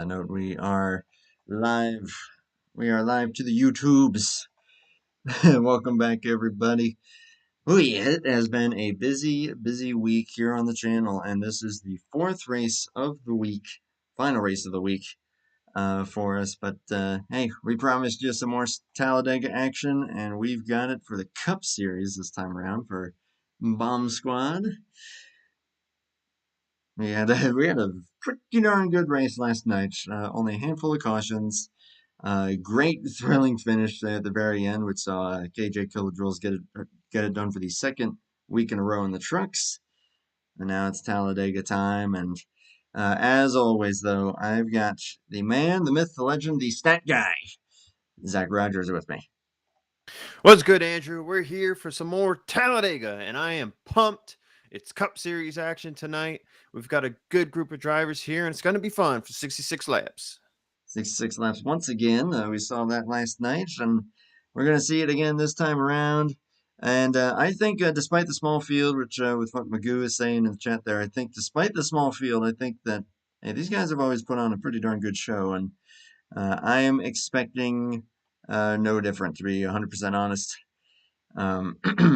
Note we are live. We are live to the YouTubes. Welcome back, everybody. Oh yeah, it has been a busy week here on the channel, and this is the fourth race of the week, final race of the week for us. But hey, we promised you some more Talladega action, and we've got it for the Cup Series this time around for Bomb Squad. We had a pretty darn good race last night. Only a handful of cautions. Great thrilling finish there at the very end, which saw KJ Killadrills get it done for the second week in a row in the trucks. And now it's Talladega time. And as always, though, I've got the man, the myth, the legend, the stat guy, Zach Rogers, with me. What's good, Andrew? We're here for some more Talladega, and I am pumped. It's Cup Series action tonight. We've got a good group of drivers here, and it's going to be fun for 66 laps. 66 laps once again. We saw that last night, and we're going to see it again this time around. And I think, despite the small field, which with what Magoo is saying in the chat there, I think despite the small field, I think that hey, these guys have always put on a pretty darn good show, and I am expecting no different, to be 100% honest.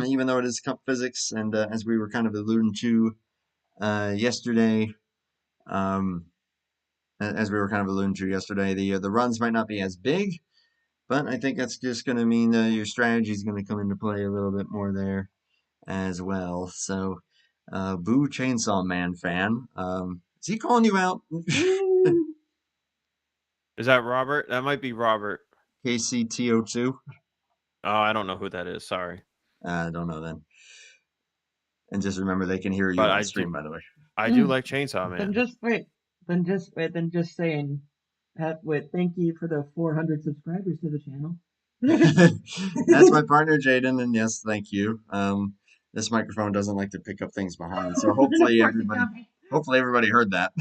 Even though it is Cup physics, and as we were kind of alluding to yesterday, the runs might not be as big, but I think that's just going to mean your strategy is going to come into play a little bit more there as well. So, boo Chainsaw Man fan. Is he calling you out? Is that Robert? That might be Robert. KCTO2? Oh, I don't know who that is. Sorry. I don't know then. And just remember, they can hear you But on the stream, by the way. I do like Chainsaw Man. Then just saying, thank you for the 400 subscribers to the channel. That's my partner, Jaden, and yes, thank you. This microphone doesn't like to pick up things behind, so hopefully everybody heard that.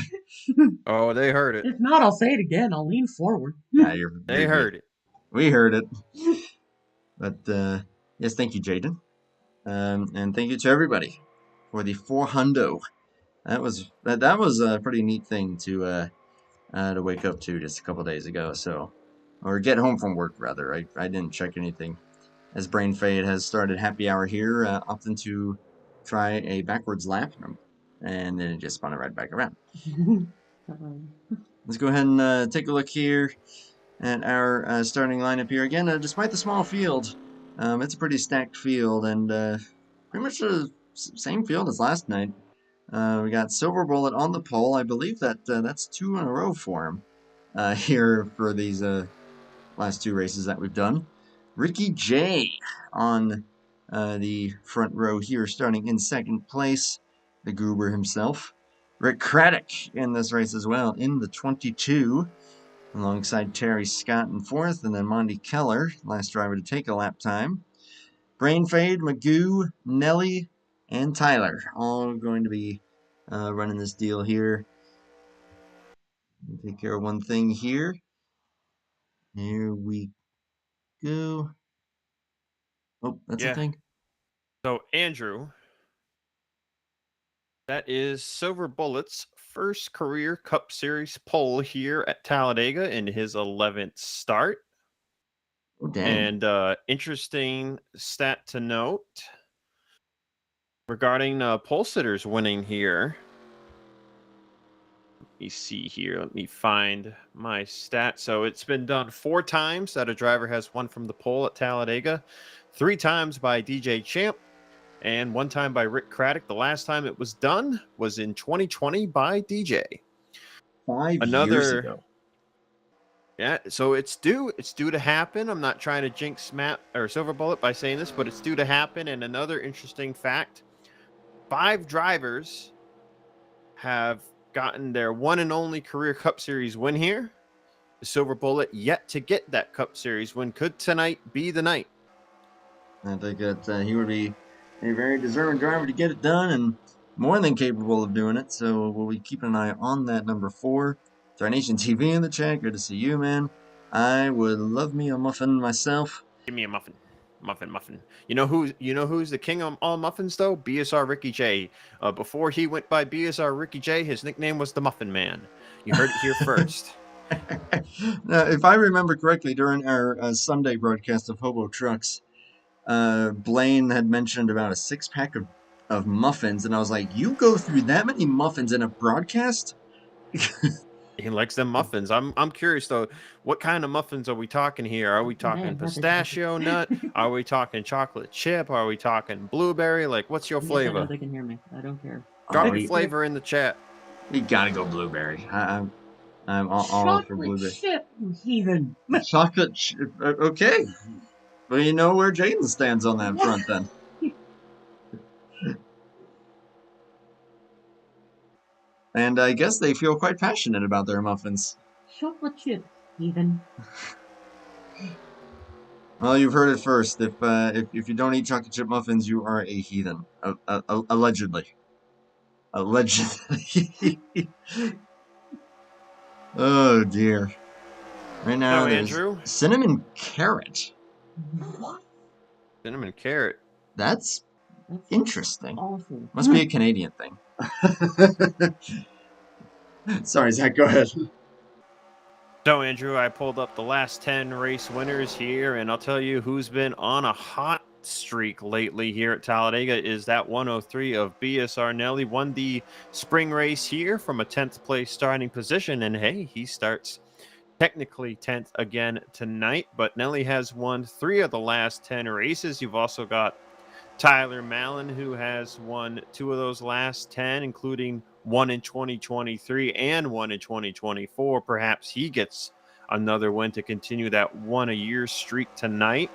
Oh, they heard it. If not, I'll say it again. I'll lean forward. They heard it. We heard it. But yes, thank you, Jaden. And thank you to everybody for the 400. That was a pretty neat thing to wake up to just a couple days ago. Or get home from work rather. I didn't check anything. As Brain Fade has started happy hour here, opting to try a backwards lap, and then it just spun it right back around. Let's go ahead and take a look here at our starting lineup here again. Despite the small field, it's a pretty stacked field, and pretty much the same field as last night. We got Silver Bullet on the pole. I believe that's 2 in a row for him here for these last 2 races that we've done. Ricky J on the front row here, starting in second place, the goober himself. Rick Craddock in this race as well, in the 22, alongside Terry Scott in fourth, and then Monty Keller, last driver to take a lap time. Brain Fade, Magoo, Nelly, and Tyler, all going to be running this deal here. Take care of one thing here. Here we go. Oh, that's a thing. So, Andrew, that is Silver Bullet's first career Cup Series pole here at Talladega in his 11th start. Oh, dang. And interesting stat to note regarding pole sitters winning here. Let me see here. Let me find my stat. So it's been done 4 times that a driver has won from the pole at Talladega, 3 times by DJ Champ, and 1 time by Rick Craddock. The last time it was done was in 2020 by DJ. 5 years ago. Yeah, so it's due to happen. I'm not trying to jinx Matt or Silver Bullet by saying this, but it's due to happen. And another interesting fact, 5 drivers have gotten their one and only career Cup Series win here. The Silver Bullet yet to get that Cup Series win. Could tonight be the night? I think that he would be a very deserving driver to get it done, and more than capable of doing it. So we'll be keeping an eye on that. Number 4, TarnationTV in the chat. Good to see you, man. I would love me a muffin myself. Give me a muffin. Muffin. You know who's the king of all muffins though? BSR Ricky J. Before he went by BSR Ricky J, his nickname was the Muffin Man. You heard it here first. Now, if I remember correctly, during our Sunday broadcast of Hobo Trucks, Blaine had mentioned about a 6-pack of muffins, and I was like, "You go through that many muffins in a broadcast?" He likes them muffins. I'm curious though, what kind of muffins are we talking here? Are we talking Man, not the chocolate. pistachio nut? Are we talking chocolate chip? Are we talking blueberry? Like, what's your Yes, I know flavor? they can hear me. I don't care. Drop Oh, your you flavor in the chat. gotta go blueberry. I'm all for Chocolate blueberry. chip, you heathen. Chocolate chip. Okay. Well, you know where Jaden stands on that front then. And I guess they feel quite passionate about their muffins. Chocolate chip, heathen. Well, you've heard it first. If you don't eat chocolate chip muffins, you are a heathen. Allegedly. Allegedly. Oh dear. Right now No, there's Andrew. cinnamon carrot. What? Cinnamon carrot. That's That's interesting. awful. Must be a Canadian thing. Sorry, Zach, go ahead. So, Andrew, I pulled up the last 10 race winners here, and I'll tell you who's been on a hot streak lately here at Talladega is that 103 of BSR. Nelly won the spring race here from a 10th place starting position, and hey, he starts technically 10th again tonight, but Nelly has won 3 of the last 10 races. You've also got Tyler Mallon, who has won 2 of those last 10, including one in 2023 and one in 2024. Perhaps he gets another win to continue that one-a-year streak tonight.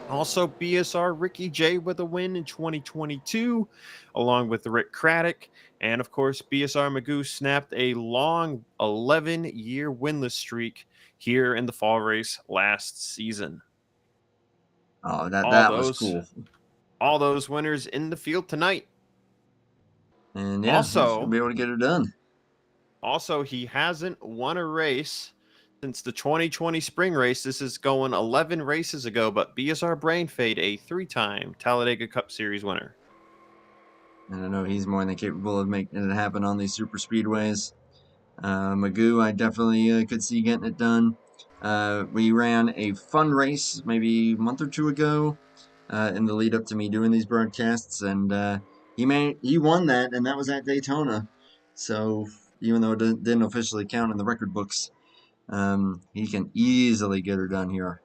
Also, BSR Ricky J with a win in 2022, along with Rick Craddock. And of course, BSR Magoo snapped a long 11-year winless streak here in the fall race last season. Oh, All that was those cool. all those winners in the field tonight. And yeah, he's gonna Also, be able to get it done. he hasn't won a race since the 2020 spring race. This is going 11 races ago, but BSR Brain Fade, a 3-time Talladega Cup Series winner. And I know he's more than capable of making it happen on these super speedways. Magoo, I definitely could see getting it done. We ran a fun race maybe a month or two ago in the lead up to me doing these broadcasts, and he won that, and that was at Daytona. So even though it didn't officially count in the record books, he can easily get her done here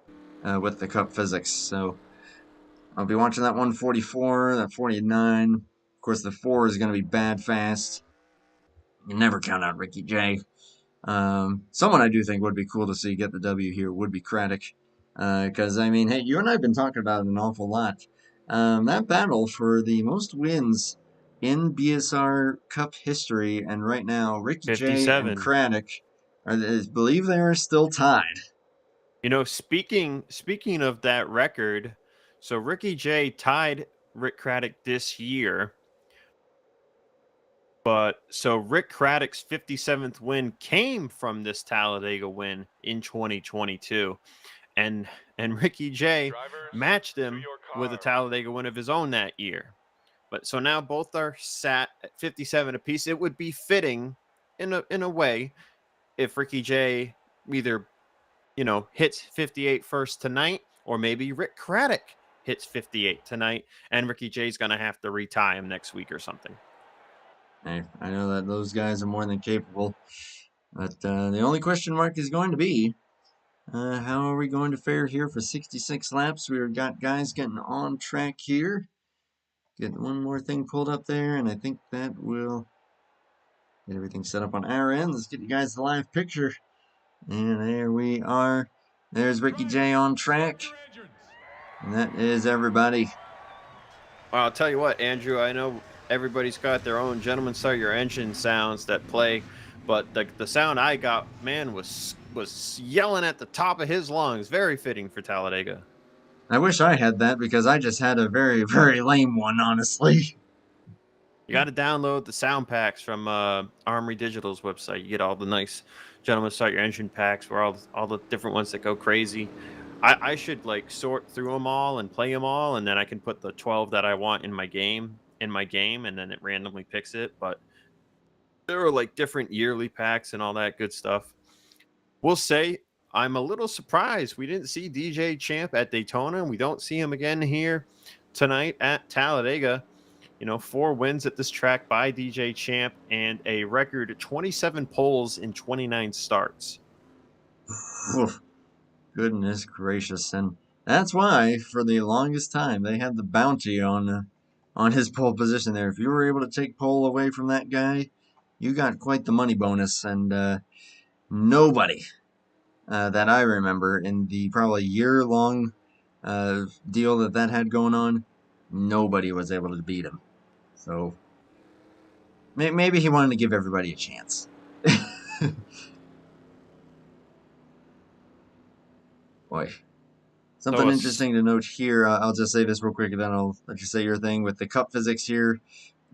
with the Cup physics. So I'll be watching that 144, that 49. Of course, the 4 is going to be bad fast. You never count out Ricky J. Someone I do think would be cool to see get the W here would be Craddock. Because, I mean, hey, you and I have been talking about it an awful lot. That battle for the most wins in BSR Cup history, and right now, Ricky J and 57. Craddock, I believe they are still tied. You know, speaking of that record, so Ricky J tied Rick Craddock this year. But so Rick Craddock's 57th win came from this Talladega win in 2022. And Ricky J matched him with a Talladega win of his own that year. But so now both are sat at 57 apiece. It would be fitting in a way if Ricky J either, hits 58 first tonight, or maybe Rick Craddock hits 58 tonight, and Ricky J's going to have to retie him next week or something. Hey, I know that those guys are more than capable. But the only question mark is going to be, how are we going to fare here for 66 laps? We've got guys getting on track here. Get one more thing pulled up there, and I think that will get everything set up on our end. Let's get you guys the live picture. And there we are. There's Ricky J on track. And that is everybody. Well, I'll tell you what, Andrew, I know everybody's got their own Gentlemen Start Your Engine sounds that play, but the sound I got, man, was yelling at the top of his lungs. Very fitting for Talladega. I wish I had that because I just had a very, very lame one, honestly. You got to download the sound packs from Armory Digital's website. You get all the nice Gentlemen Start Your Engine packs where all the different ones that go crazy. I should like sort through them all and play them all, and then I can put the 12 that I want in my game, and then it randomly picks it. But there are like different yearly packs and all that good stuff. will say I'm a little surprised we didn't see DJ Champ at Daytona, and we don't see him again here tonight at Talladega. 4 wins at this track by DJ Champ and a record 27 poles in 29 starts. Oof, goodness gracious. And that's why, for the longest time, they had the bounty on his pole position there. If you were able to take pole away from that guy, you got quite the money bonus. And nobody that I remember in the probably year-long deal that had going on, nobody was able to beat him. So maybe he wanted to give everybody a chance. Boy. Something interesting to note here, I'll just say this real quick and then I'll let you say your thing. With the cup physics here,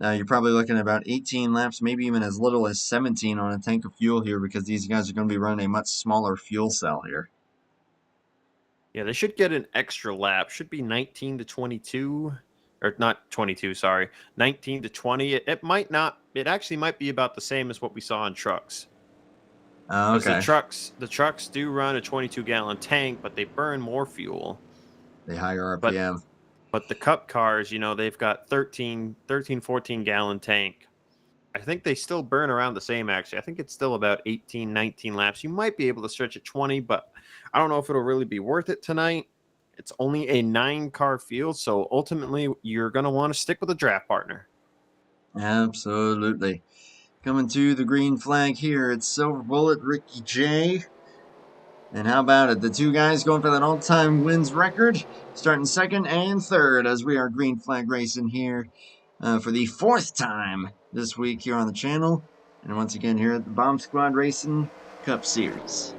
you're probably looking at about 18 laps, maybe even as little as 17 on a tank of fuel here, because these guys are going to be running a much smaller fuel cell here. Yeah, they should get an extra lap. Should be 19 to 22. Or not 22, sorry. 19 to 20. It might not. It actually might be about the same as what we saw in trucks. Okay. The trucks do run a 22-gallon tank, but they burn more fuel. They higher RPM. But the cup cars, they've got 13, 14-gallon tank. I think they still burn around the same, actually. I think it's still about 18, 19 laps. You might be able to stretch at 20, but I don't know if it'll really be worth it tonight. It's only a 9-car field, so ultimately you're going to want to stick with a draft partner. Absolutely. Coming to the green flag here, it's Silver Bullet, Ricky J. And how about it? The two guys going for that all-time wins record, starting second and third as we are green flag racing here for the 4th time this week here on the channel. And once again here at the Bomb Squad Racing Cup Series.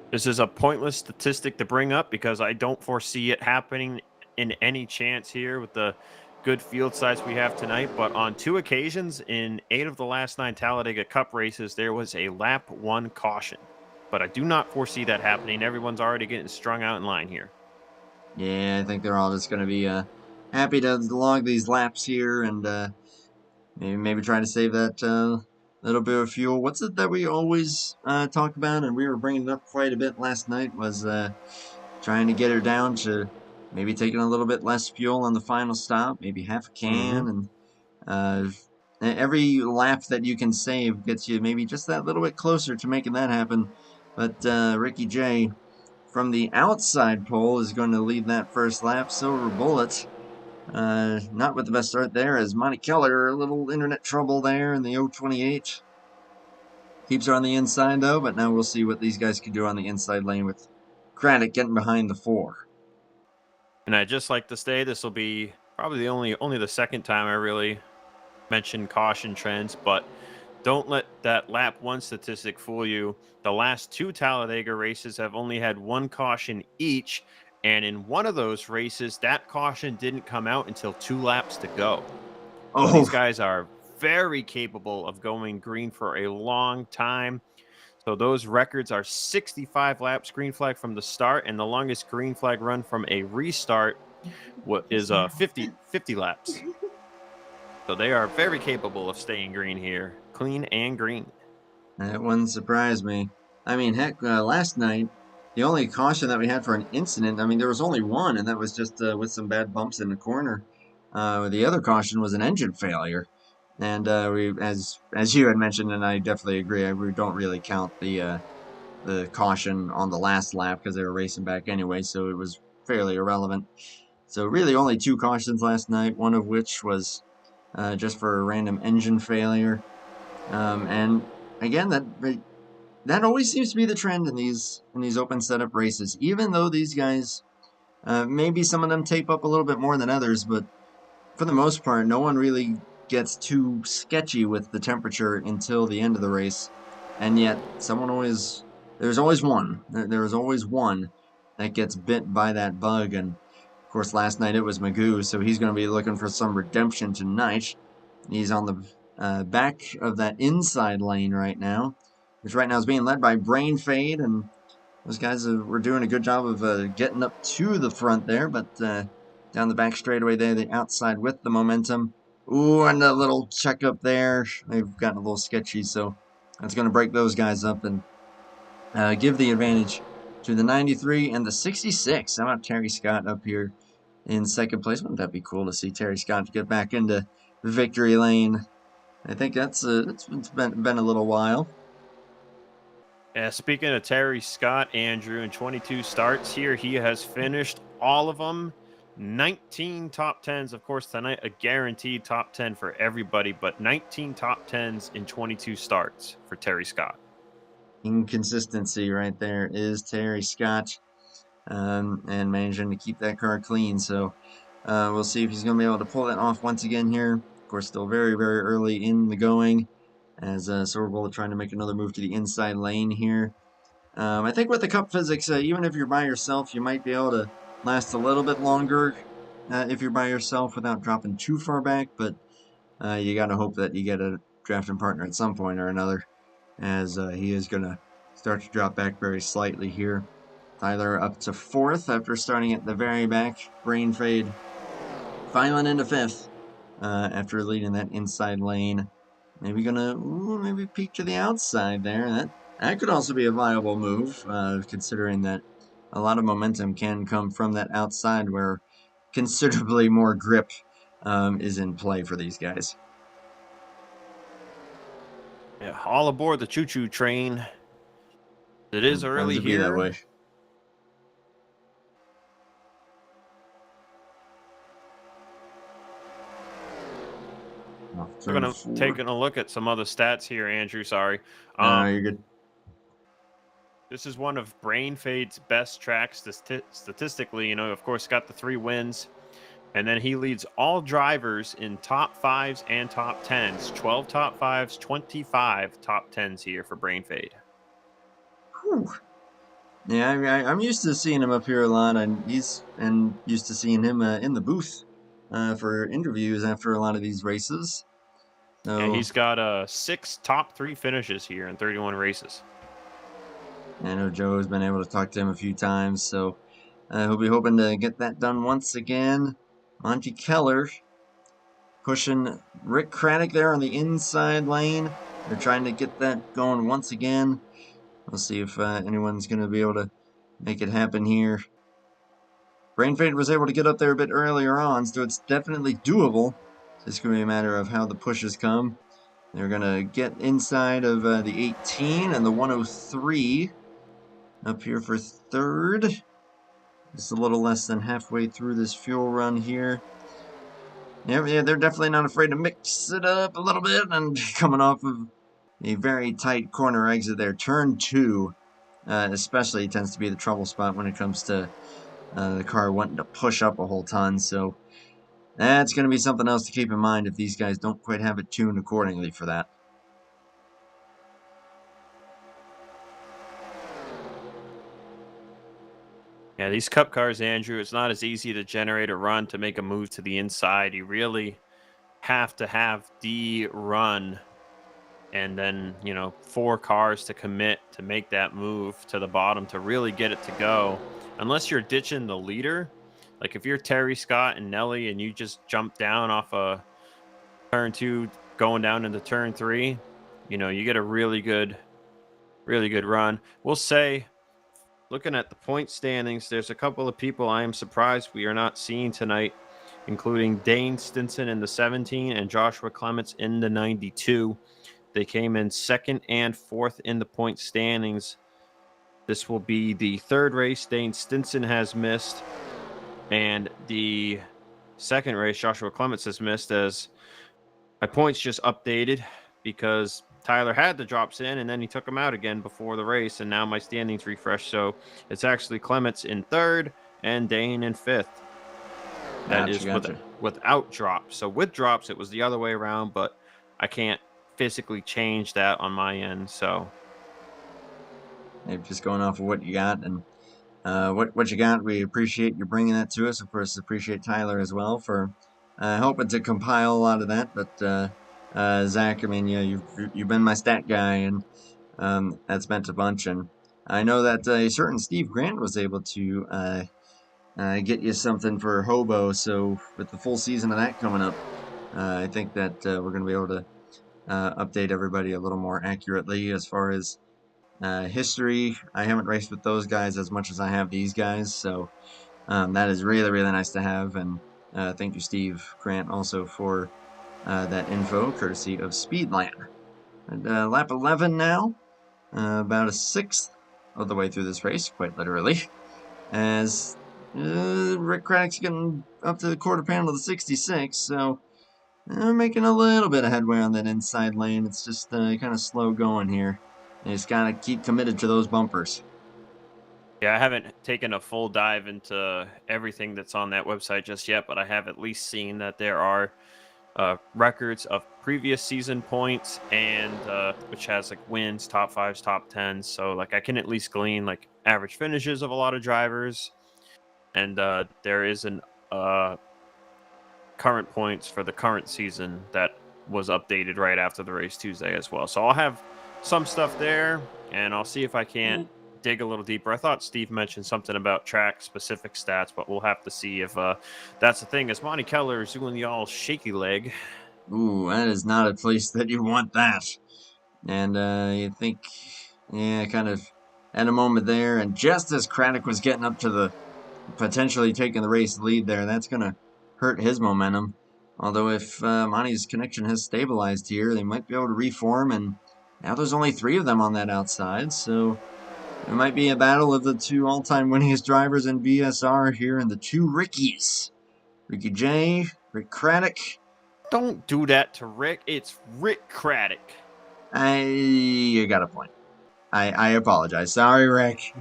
This is a pointless statistic to bring up because I don't foresee it happening in any chance here with the good field size we have tonight. But on 2 occasions in 8 of the last 9 Talladega Cup races, there was a lap 1 caution. But I do not foresee that happening. Everyone's already getting strung out in line here. Yeah, I think they're all just going to be happy to log these laps here and maybe try to save that little bit of fuel. What's it that we always talk about, and we were bringing it up quite a bit last night, was trying to get her down to maybe taking a little bit less fuel on the final stop, maybe half a can, and every lap that you can save gets you maybe just that little bit closer to making that happen. But Ricky J from the outside pole is going to lead that first lap. Silver Bullet, not with the best start there, as Monty Keller, a little internet trouble there in the 028. Keeps her on the inside though, but now we'll see what these guys can do on the inside lane with Craddock getting behind the 4. And I'd just like to say this will be probably the only the second time I really mentioned caution trends, but don't let that lap 1 statistic fool you. The last 2 Talladega races have only had 1 caution each, and in one of those races, that caution didn't come out until 2 laps to go. Oh, These guys are very capable of going green for a long time. So those records are 65 laps green flag from the start, and the longest green flag run from a restart is 50 laps. So they are very capable of staying green here, clean and green. That wouldn't surprise me. I mean, heck, last night, the only caution that we had for an incident, I mean, there was only one, and that was just with some bad bumps in the corner. The other caution was an engine failure. And we, as you had mentioned, and I definitely agree, we don't really count the caution on the last lap because they were racing back anyway, so it was fairly irrelevant. So really only 2 cautions last night, one of which was just for a random engine failure. And again, that always seems to be the trend in these open setup races. Even though these guys, maybe some of them tape up a little bit more than others, but for the most part, no one really gets too sketchy with the temperature until the end of the race. And yet, there's always one that gets bit by that bug. And of course, last night it was Magoo, so he's going to be looking for some redemption tonight. He's on the back of that inside lane right now, which right now is being led by Brain Fade, and those guys were doing a good job of getting up to the front there, but down the back straightaway there, the outside with the momentum. Ooh, and a little check up there. They've gotten a little sketchy, so that's going to break those guys up, and give the advantage to the 93 and the 66. How about Terry Scott up here in second place? Wouldn't that be cool to see Terry Scott get back into victory lane? I think it's been a little while. Yeah, speaking of Terry Scott, Andrew, in 22 starts here, he has finished all of them. 19 top 10s. Of course, tonight, a guaranteed top 10 for everybody, but 19 top 10s in 22 starts for Terry Scott. Inconsistency right there is Terry Scott, and managing to keep that car clean. So we'll see if he's going to be able to pull that off once again here. Of course, still very, very early in the going, as Silver Bullet trying to make another move to the inside lane here. I think with the cup physics, even if you're by yourself, you might be able to last a little bit longer if you're by yourself without dropping too far back, but you got to hope that you get a drafting partner at some point or another, as he is going to start to drop back very slightly here. Tyler up to fourth after starting at the very back. Brain Fade filing into fifth after leading that inside lane. Maybe maybe peek to the outside there. That could also be a viable move, considering that a lot of momentum can come from that outside where considerably more grip is in play for these guys. Yeah, all aboard the choo-choo train. It is early Be that here. way. We're going to take a look at some other stats here, Andrew. Sorry. You're good. This is one of Brain Fade's best tracks statistically. You know, of course, got the 3 wins. And then he leads all drivers in top 5s and top 10s. 12 top 5s, 25 top 10s here for Brain Fade. Whew. Yeah, I'm used to seeing him up here a lot, and used to seeing him in the booth for interviews after a lot of these races. So And he's got 6 top 3 finishes here in 31 races. I know Joe has been able to talk to him a few times, so he'll be hoping to get that done once again. Monty Keller pushing Rick Craddock there on the inside lane. They're trying to get that going once again. We'll see if anyone's going to be able to make it happen here. Brain Fade was able to get up there a bit earlier on, so it's definitely doable. It's going to be a matter of how the pushes come. They're going to get inside of the 18 and the 103 up here for third. Just a little less than halfway through this fuel run here. Yeah, they're definitely not afraid to mix it up a little bit, and coming off of a very tight corner exit there. Turn 2 especially tends to be the trouble spot when it comes to the car wanting to push up a whole ton, so that's going to be something else to keep in mind if these guys don't quite have it tuned accordingly for that. Yeah, these cup cars, Andrew, it's not as easy to generate a run to make a move to the inside. You really have to have the run and then, 4 cars to commit to make that move to the bottom to really get it to go. Unless you're ditching the leader, like if you're Terry Scott and Nelly and you just jump down off a turn 2 going down into turn 3, you get a really good run. We'll say, looking at the point standings, there's a couple of people I am surprised we are not seeing tonight, including Dane Stinson in the 17 and Joshua Clements in the 92. They came in 2nd and 4th in the point standings. This will be the 3rd race Dane Stinson has missed, and the 2nd race Joshua Clements has missed, as my points just updated because Tyler had the drops in and then he took them out again before the race, and now my standings refreshed. So it's actually Clements in 3rd and Dane in 5th. That is without drops. So with drops, it was the other way around, but I can't physically change that on my end. So just going off of what you got and what you got, we appreciate you bringing that to us. Of course, appreciate Tyler as well for helping to compile a lot of that. But Zach, I mean, you've been my stat guy, and that's meant a bunch. And I know that a certain Steve Grant was able to get you something for Hobo. So with the full season of that coming up, I think that we're going to be able to update everybody a little more accurately as far as history. I haven't raced with those guys as much as I have these guys, so that is really, really nice to have. And thank you, Steve Grant, also for that info, courtesy of Speedland. And, lap 11 now, about a sixth of the way through this race, quite literally, as Rick Craddock's getting up to the quarter panel of the 66, so making a little bit of headway on that inside lane. It's just kind of slow going here. You just gotta keep committed to those bumpers. Yeah, I haven't taken a full dive into everything that's on that website just yet, but I have at least seen that there are records of previous season points and which has like wins, top fives, top tens. So like I can at least glean like average finishes of a lot of drivers, and there is an current points for the current season that was updated right after the race Tuesday as well. So I'll have some stuff there, and I'll see if I can't dig a little deeper. I thought Steve mentioned something about track specific stats, but we'll have to see if that's the thing. As Monty Keller is doing the all shaky leg. Ooh, that is not a place that you want that. And you think, yeah, kind of at a moment there, and just as Craddock was getting up to the potentially taking the race lead there, that's going to hurt his momentum. Although if Monty's connection has stabilized here, they might be able to reform, and now there's only 3 of them on that outside, so it might be a battle of the 2 all-time winningest drivers in BSR here, and the 2 Rickies. Ricky J, Rick Craddock. Don't do that to Rick. It's Rick Craddock. You got a point. I apologize. Sorry, Rick.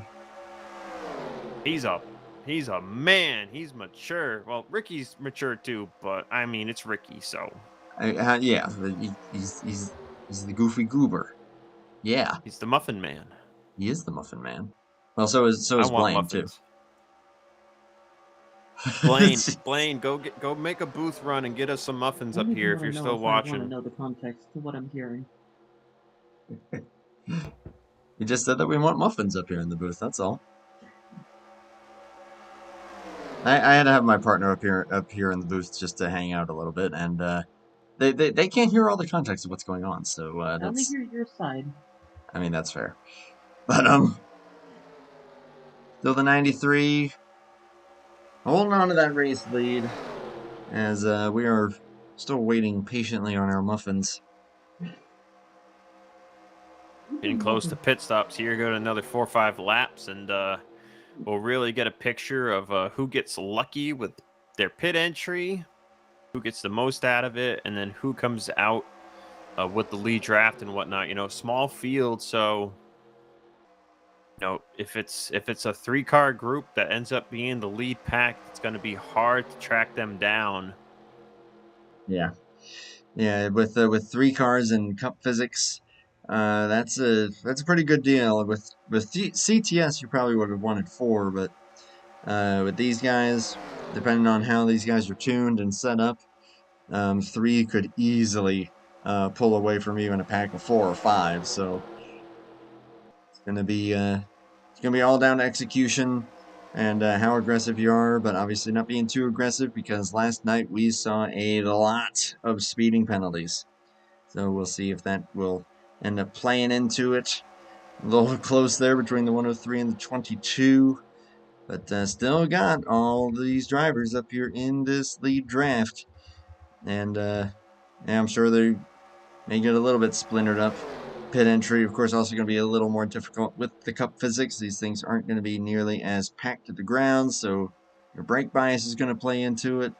He's a man. He's mature. Well, Ricky's mature too, but I mean, it's Ricky, so. Yeah, he's the goofy goober. Yeah, He's the Muffin Man. he is the Muffin Man. Well, so is I want Blaine muffins. too. Blaine, go make a booth run and get us some muffins up Only here if from you're what I know, still if I want to watching. know the context to what I'm hearing. You just said that we want muffins up here in the booth. That's all. I had to have my partner up here in the booth just to hang out a little bit, and they can't hear all the context of what's going on. So I only that's. hear your side. I mean, that's fair. But still the 93, holding on to that race lead, as we are still waiting patiently on our muffins. Getting close to pit stops here. Go to another 4 or 5 laps, and we'll really get a picture of who gets lucky with their pit entry, who gets the most out of it, and then who comes out with the lead draft and whatnot. You know, small field, so you know if it's a 3-car group that ends up being the lead pack, it's going to be hard to track them down. Yeah, with 3 cars and Cup Physics, that's a pretty good deal. With CTS, you probably would have wanted 4, but with these guys, depending on how these guys are tuned and set up, 3 could easily pull away from even a pack of 4 or 5. So it's gonna be all down to execution and how aggressive you are, but obviously not being too aggressive, because last night we saw a lot of speeding penalties. So we'll see if that will end up playing into it. A little close there between the 103 and the 22. But still got all these drivers up here in this lead draft. And yeah, I'm sure they may get a little bit splintered up. Pit entry, of course, also going to be a little more difficult with the Cup Physics. These things aren't going to be nearly as packed to the ground, so your brake bias is going to play into it.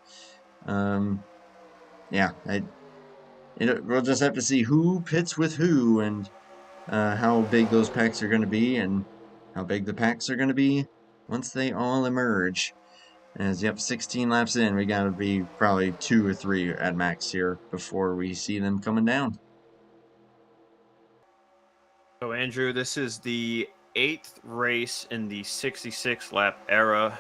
Yeah, we'll just have to see who pits with who, and how big those packs are going to be, and how big the packs are going to be once they all emerge. As, yep, 16 laps in, we got to be probably 2 or 3 at max here before we see them coming down. So, Andrew, this is the 8th race in the 66-lap era.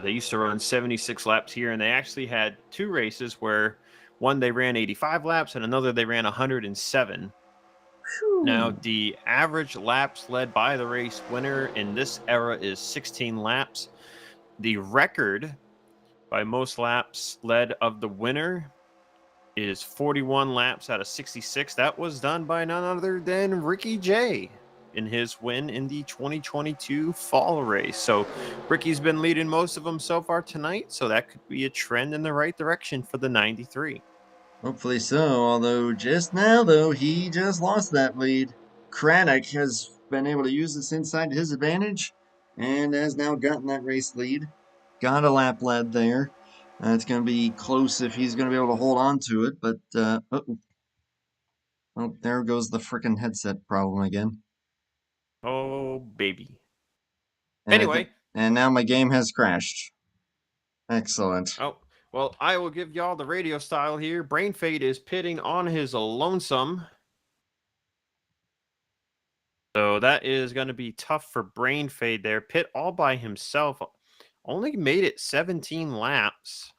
They used to run 76 laps here, and they actually had 2 races where one they ran 85 laps and another they ran 107. Whew. Now, the average laps led by the race winner in this era is 16 laps. The record by most laps led of the winner is 41 laps out of 66. That was done by none other than Ricky J. in his win in the 2022 fall race. So Ricky's been leading most of them so far tonight, so that could be a trend in the right direction for the 93. Hopefully so, although just now, though, he just lost that lead. Craddock has been able to use this inside to his advantage and has now gotten that race lead. Got a lap lead there. It's going to be close if he's going to be able to hold on to it, but oh, there goes the frickin' headset problem again. Oh, baby. And Anyway. And now my game has crashed. Excellent. Oh, well, I will give y'all the radio style here. Brain Fade is pitting on his lonesome. So that is going to be tough for Brain Fade there. Pit all by himself. Only made it 17 laps.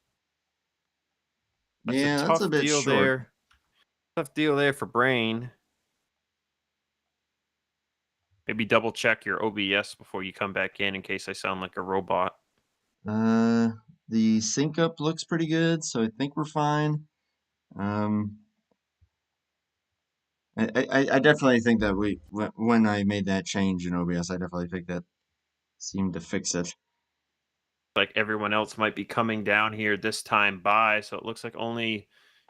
That's Yeah, a that's a tough bit deal short. there. Tough deal there for Brain. Maybe double check your OBS before you come back in case I sound like a robot. The sync up looks pretty good, so I think we're fine. I definitely think that when I made that change in OBS, I definitely think that seemed to fix it. Like everyone else might be coming down here this time by, so it looks like it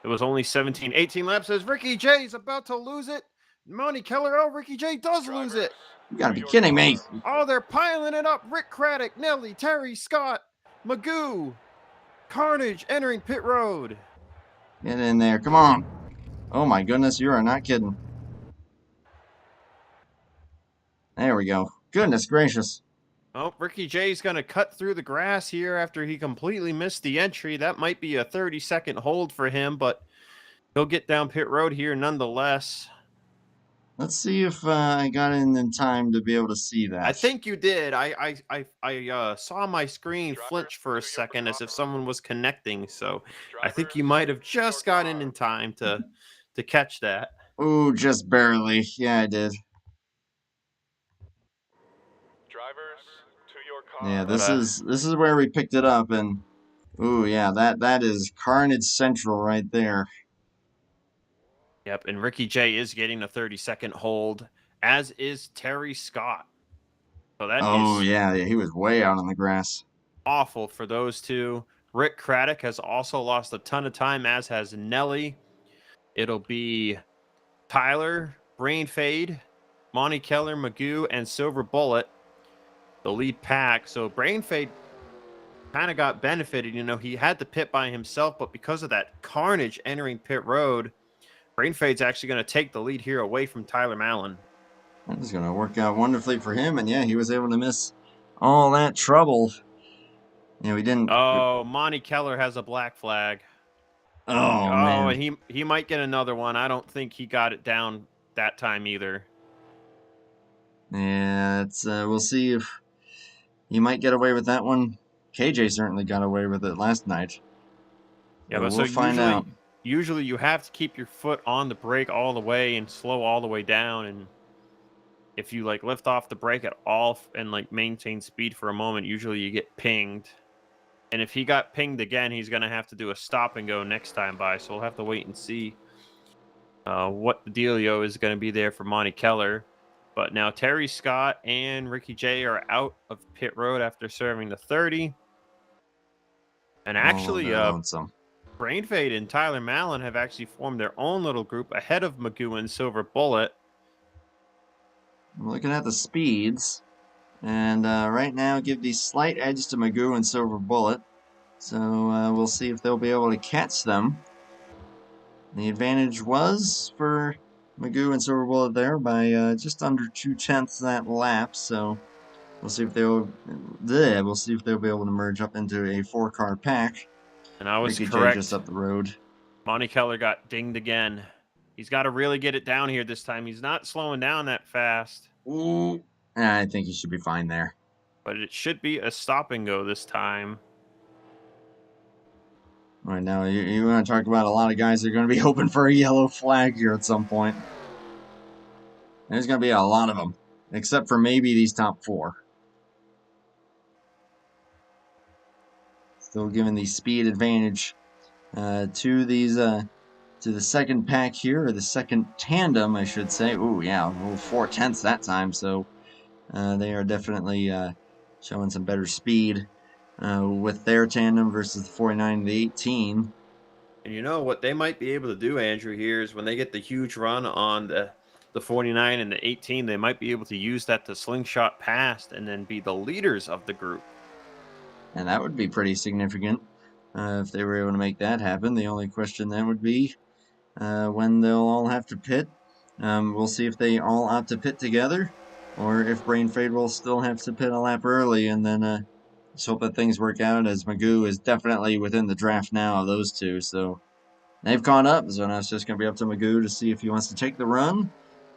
was only 17, 18 laps as Ricky J's about to lose it. Monty Keller, Ricky J does lose it. You gotta be kidding me. Oh, they're piling it up. Rick Craddock, Nelly, Terry Scott, Magoo, Carnage entering pit road. Get in there, come on. Oh my goodness, you are not kidding. There we go. Goodness gracious. Oh, Ricky J's going to cut through the grass here after he completely missed the entry. That might be a 30-second hold for him, but he'll get down pit road here nonetheless. Let's see if I got in time to be able to see that. I think you did. I saw my screen flinch for a second as if someone was connecting, so I think you might have just gotten in time to catch that. Ooh, just barely. Yeah, I did. Yeah, this is where we picked it up, and ooh, yeah, that is Carnage Central right there. Yep, and Ricky J is getting a 30-second hold, as is Terry Scott. So that is yeah, he was way out on the grass. Awful for those two. Rick Craddock has also lost a ton of time, as has Nelly. It'll be Tyler, Brain Fade, Monty Keller, Magoo, and Silver Bullet, the lead pack. So Brain Fade kind of got benefited. He had the pit by himself, but because of that carnage entering pit road, Brain Fade's actually going to take the lead here away from Tyler Mallon. That is going to work out wonderfully for him, and yeah, he was able to miss all that trouble. Yeah, we didn't. Oh, Monty Keller has a black flag. Oh man. And he might get another one. I don't think he got it down that time either. Yeah, it's we'll see if he might get away with that one. KJ certainly got away with it last night. Yeah, but we'll find out. Usually you have to keep your foot on the brake all the way and slow all the way down, and if you lift off the brake at all and maintain speed for a moment, usually you get pinged. And if he got pinged again, he's going to have to do a stop and go next time by. So we'll have to wait and see what the dealio is going to be there for Monty Keller. But now Terry Scott and Ricky J are out of pit road after serving the 30. And actually, Brain Fade and Tyler Mallon have actually formed their own little group ahead of Magoo and Silver Bullet. I'm looking at the speeds. And right now, give the slight edge to Magoo and Silver Bullet. So we'll see if they'll be able to catch them. The advantage was for Magoo and Silver Bullet there by just under 2/10 that lap. So we'll see if they'll be able to merge up into a 4-car pack. And I was Ricky correct. J just up the road. Monty Keller got dinged again. He's got to really get it down here this time. He's not slowing down that fast. Ooh. I think he should be fine there. But it should be a stop and go this time. All right, now you want to talk about a lot of guys that are going to be hoping for a yellow flag here at some point. There's going to be a lot of them, except for maybe these top 4. Still giving the speed advantage to these to the second pack here, or the second tandem, I should say. Ooh, yeah, a little 4/10 that time, so they are definitely showing some better speed with their tandem versus the 49 and the 18. And you know what they might be able to do, Andrew, here is when they get the huge run on the 49 and the 18, they might be able to use that to slingshot past and then be the leaders of the group. And that would be pretty significant if they were able to make that happen. The only question then would be when they'll all have to pit. We'll see if they all opt to pit together, or if Brain Fade will still have to pit a lap early, and then just hope that things work out, as Magoo is definitely within the draft now of those two, so they've caught up. So now it's just going to be up to Magoo to see if he wants to take the run,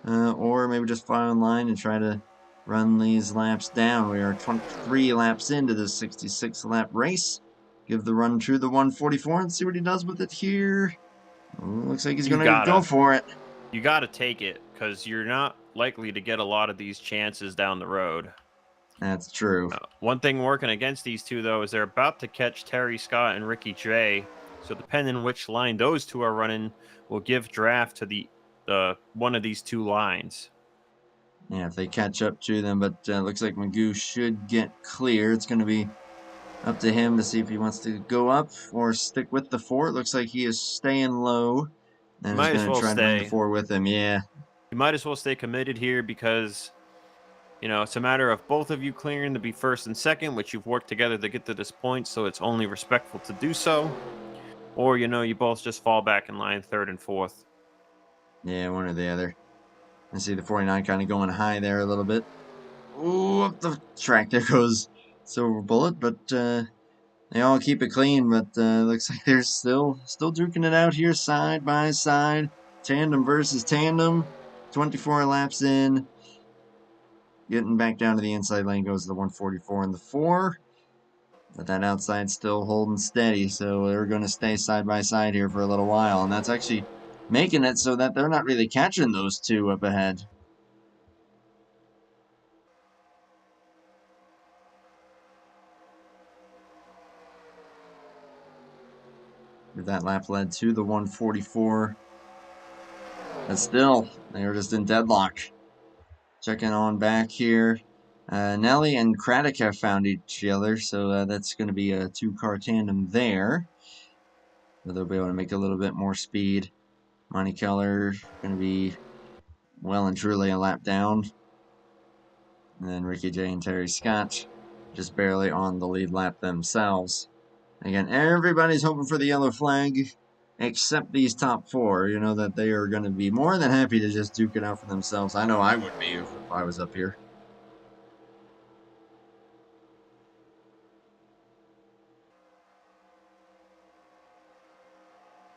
or maybe just fly online and try to run these laps down. We are 23 laps into this 66-lap race. Give the run to the 144 and see what he does with it here. Looks like he's going to go for it. You got to take it, because you're not likely to get a lot of these chances down the road. That's true. One thing working against these two, though, is they're about to catch Terry Scott and Ricky J. So depending on which line those two are running, will give draft to the one of these two lines. Yeah, if they catch up to them, but looks like Magoo should get clear. It's going to be up to him to see if he wants to go up or stick with the 4. It looks like he is staying low and is going to try to bring the 4 with him. Yeah. You might as well stay committed here, because, you know, it's a matter of both of you clearing to be first and second, which you've worked together to get to this point, so it's only respectful to do so. Or, you know, you both just fall back in line third and fourth. Yeah, one or the other. I see the 49 kind of going high there a little bit. Ooh, up the track. There goes Silver Bullet, but they all keep it clean, but looks like they're still duking it out here side by side. Tandem versus tandem. 24 laps in. Getting back down to the inside lane goes the 144 and the 4. But that outside still holding steady, so they're going to stay side by side here for a little while. And that's actually making it so that they're not really catching those two up ahead. That lap led to the 144. But still, they were just in deadlock. Checking on back here. Nelly and Craddock have found each other, so that's going to be a 2-car tandem there. So they'll be able to make a little bit more speed. Monty Keller going to be well and truly a lap down. And then Ricky J and Terry Scott just barely on the lead lap themselves. Again, everybody's hoping for the yellow flag, except these top 4. You know that they are going to be more than happy to just duke it out for themselves. I know I would be if I was up here.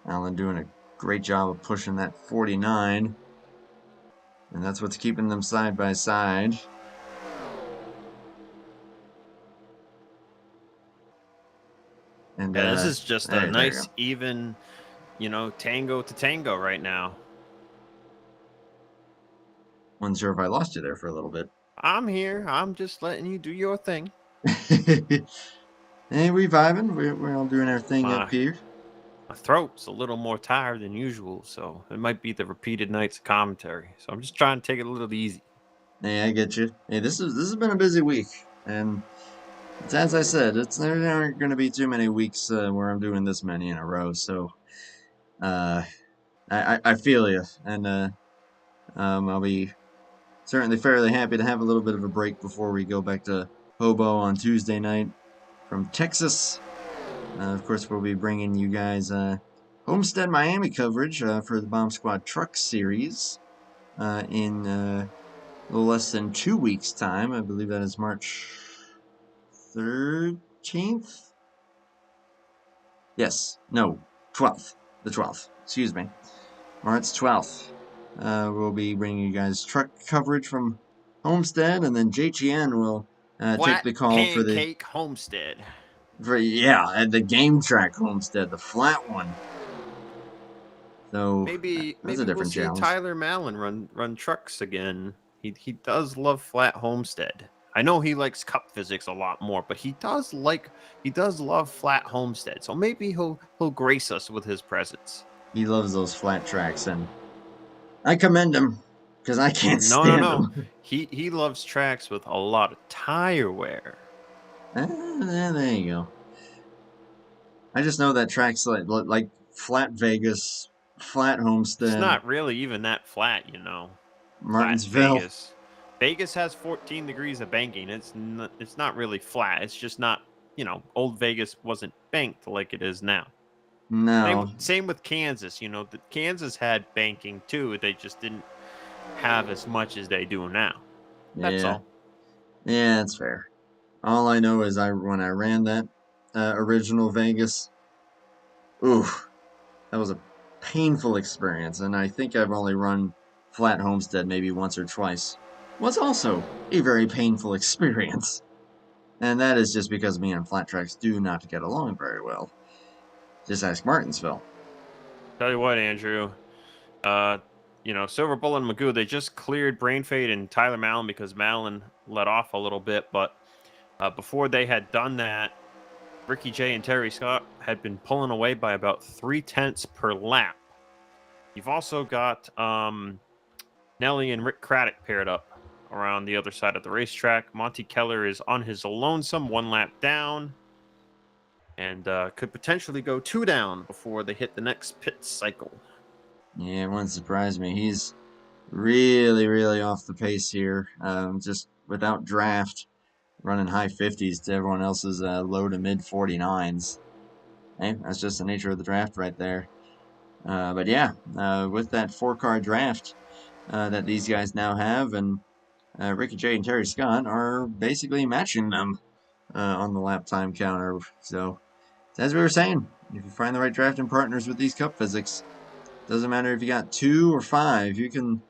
Allen doing a great job of pushing that 49. And that's what's keeping them side by side. And yeah, this is just a nice, even, you know, tango to tango right now. Wasn't sure if I lost you there for a little bit. I'm here. I'm just letting you do your thing. Hey, we vibing. We're all doing our thing up here. My throat's a little more tired than usual, so it might be the repeated nights of commentary. So I'm just trying to take it a little easy. Hey, I get you. Hey, this has been a busy week, and it's, as I said, there aren't going to be too many weeks where I'm doing this many in a row. So, I feel you, and I'll be certainly fairly happy to have a little bit of a break before we go back to Hobo on Tuesday night from Texas. Of course, we'll be bringing you guys Homestead Miami coverage for the Bomb Squad Truck Series in a little less than 2 weeks' time. I believe that is March 13th? Yes. No. 12th. The 12th. Excuse me. March 12th. We'll be bringing you guys truck coverage from Homestead, and then JGN will take the call for the Pancake Homestead. At the game track Homestead, the flat one. So maybe that's a different we'll see challenge. Tyler Mallon run trucks again. He does love flat Homestead. I know he likes cup physics a lot more, but he does love flat Homestead. So maybe he'll grace us with his presence. He loves those flat tracks, and I commend him because I can't No, no, stand no. them. He loves tracks with a lot of tire wear. There you go. I just know that tracks like flat Vegas, flat It's Homestead, not really even that flat, you know. Flat Martinsville. Vegas. Vegas has 14 degrees of banking. It's not really flat. It's just not, you know, old Vegas wasn't banked like it is now. No. Same with Kansas. You know, Kansas had banking too. They just didn't have as much as they do now. That's Yeah. all. Yeah, that's fair. All I know is when I ran that original Vegas, ooh, that was a painful experience, and I think I've only run flat Homestead maybe once or twice. Was also a very painful experience, and that is just because me and flat tracks do not get along very well. Just ask Martinsville. Tell you what, Andrew. Uh, you know, Silver Bullet and Magoo, they just cleared Brain Fade and Tyler Mallon because Mallon let off a little bit, but before they had done that, Ricky J and Terry Scott had been pulling away by about 0.3 per lap. You've also got Nelly and Rick Craddock paired up around the other side of the racetrack. Monty Keller is on his lonesome, 1 lap down, and could potentially go 2 down before they hit the next pit cycle. Yeah, it wouldn't surprise me. He's really, really off the pace here. Just without draft, running high 50s to everyone else's low to mid 49s. Hey, that's just the nature of the draft right there. But yeah, with that 4-car draft that these guys now have, and Ricky J and Terry Scott are basically matching them on the lap time counter. So, as we were saying, if you find the right drafting partners with these cup physics, doesn't matter if you got 2 or 5, you can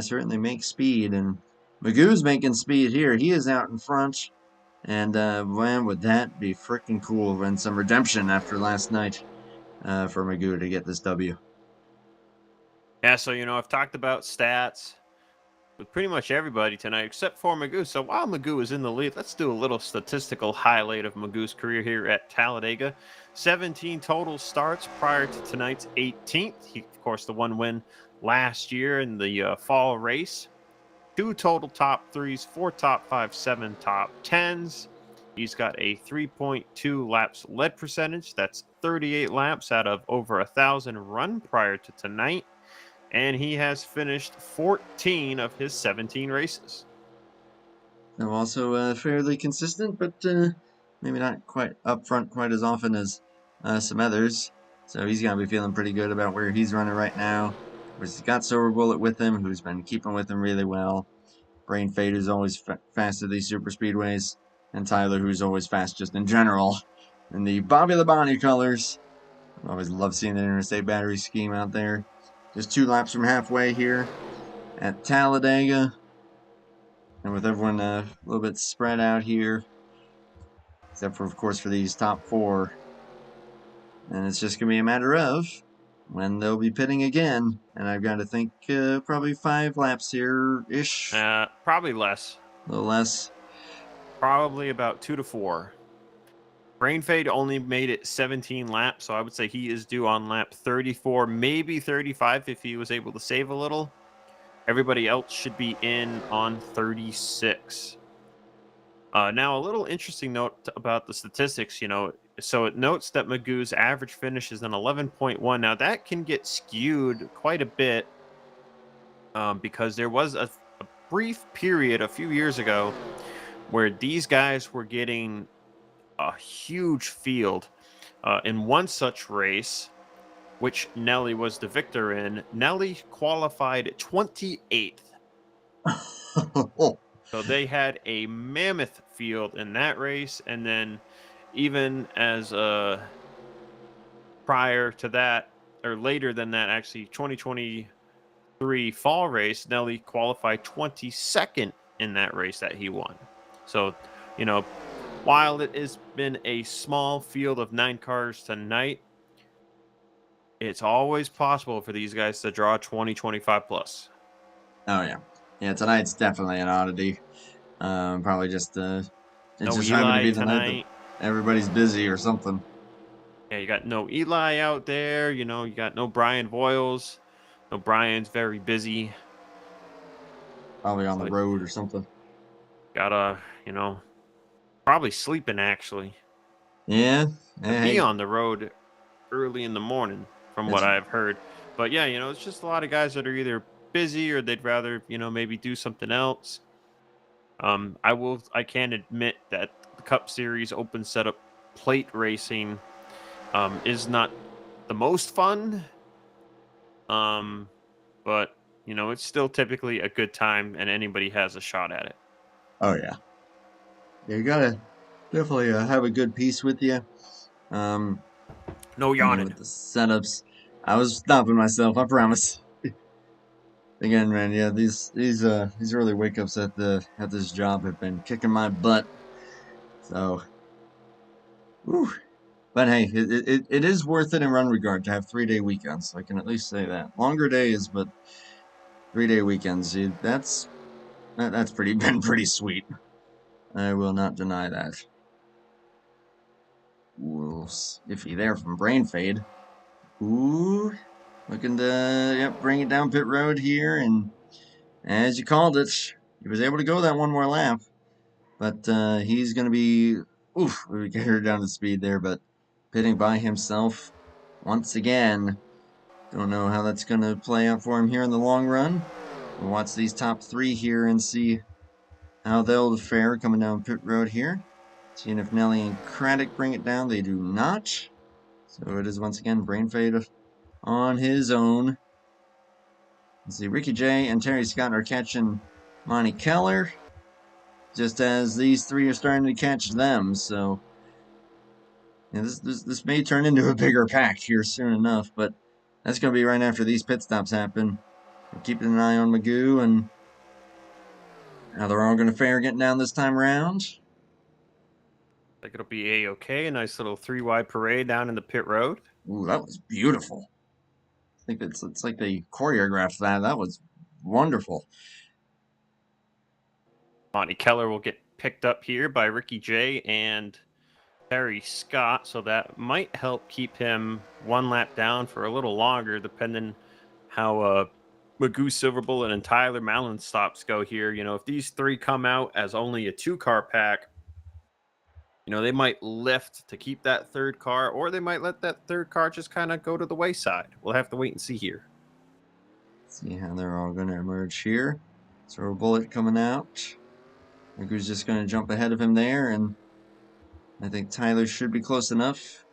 certainly make speed. And Magoo's making speed here. He is out in front. And man, would that be freaking cool when some redemption after last night for Magoo to get this W. Yeah, so, you know, I've talked about stats with pretty much everybody tonight except for Magoo. So while Magoo is in the lead, let's do a little statistical highlight of Magoo's career here at Talladega. 17 total starts prior to tonight's 18th. He, of course, the one win last year in the fall race. 2 total top 3s, 4 top 5s, 7 top 10s. He's got a 3.2 laps led percentage. That's 38 laps out of over 1,000 run prior to tonight. And he has finished 14 of his 17 races. So also fairly consistent, but maybe not quite up front quite as often as some others. So he's gonna be feeling pretty good about where he's running right now. Of course, he's got Silver Bullet with him, who's been keeping with him really well. Brain Fade, who's always fast at these super speedways, and Tyler, who's always fast just in general. In the Bobby Labonte colors. I always love seeing the interstate battery scheme out there. Just 2 laps from halfway here at Talladega. And with everyone a little bit spread out here, except for, of course, for these top 4. And it's just going to be a matter of when they'll be pitting again. And I've got to think probably 5 laps here-ish. Probably less. A little less. Probably about 2 to 4. Brain Fade only made it 17 laps, so I would say he is due on lap 34, maybe 35 if he was able to save a little. Everybody else should be in on 36. Now, a little interesting note about the statistics, you know, so it notes that Magoo's average finish is an 11.1. Now, that can get skewed quite a bit because there was a brief period a few years ago where these guys were getting a huge field. In one such race, which Nelly was the victor in, Nelly qualified 28th. So they had a mammoth field in that race, and then even as prior to that, or later than that, actually, 2023 fall race, Nelly qualified 22nd in that race that he won. So, you know, while it has been a small field of 9 cars tonight, it's always possible for these guys to draw 20-25 plus. Oh, yeah. Yeah, tonight's definitely an oddity. Probably just, it No just happened to Eli be the night tonight. that everybody's busy or something. Yeah, you got no Eli out there. You know, you got no Brian Voiles. No, Brian's very busy. Probably on the So road or something. gotta, probably sleeping actually. Yeah. To be Hey, on the road early in the morning, from what it's I've heard. But yeah, it's just a lot of guys that are either busy or they'd rather, maybe do something else. I can admit that the Cup Series open setup plate racing is not the most fun. Um, but it's still typically a good time and anybody has a shot at it. oh yeah. Yeah, you gotta definitely have a good piece with you. Um, No again yawning. with the setups, I was stopping myself. I promise. Again, man, yeah, these early wake ups at this job have been kicking my butt. So, whew. But hey, it is worth it in run regard to have 3 day weekends. I can at least say that. Longer days, but 3 day weekends. That's pretty been pretty sweet. I will not deny that. Iffy there from Brain Fade. Ooh, looking to bring it down pit road here, and as you called it, he was able to go that one more lap. But he's going to be, we get her down to speed there, but pitting by himself once again. Don't know how that's going to play out for him here in the long run. We'll watch these top three here and see how they'll fare coming down pit road here. Seeing if Nelly and Craddock bring it down. They do not. So it is once again Brain Fade on his own. Let's see, Ricky J and Terry Scott are catching Monty Keller, just as these three are starting to catch them. So yeah, this may turn into a bigger pack here soon enough, but that's going to be right after these pit stops happen. We're keeping an eye on Magoo and how they're all going to fare getting down this time around. I think it'll be a-okay. A nice little 3-wide parade down in the pit road. Ooh, that was beautiful. I think it's like they choreographed that. That was wonderful. Monty Keller will get picked up here by Ricky J and Terry Scott, so that might help keep him one lap down for a little longer, depending how Magoo, Silver Bullet, and Tyler Mallon stops go here. If these three come out as only a 2-car pack, they might lift to keep that third car, or they might let that third car just kind of go to the wayside. We'll have to wait and see here. See how they're all going to emerge here. Silver Bullet coming out. Magoo's just going to jump ahead of him there, and I think Tyler should be close enough.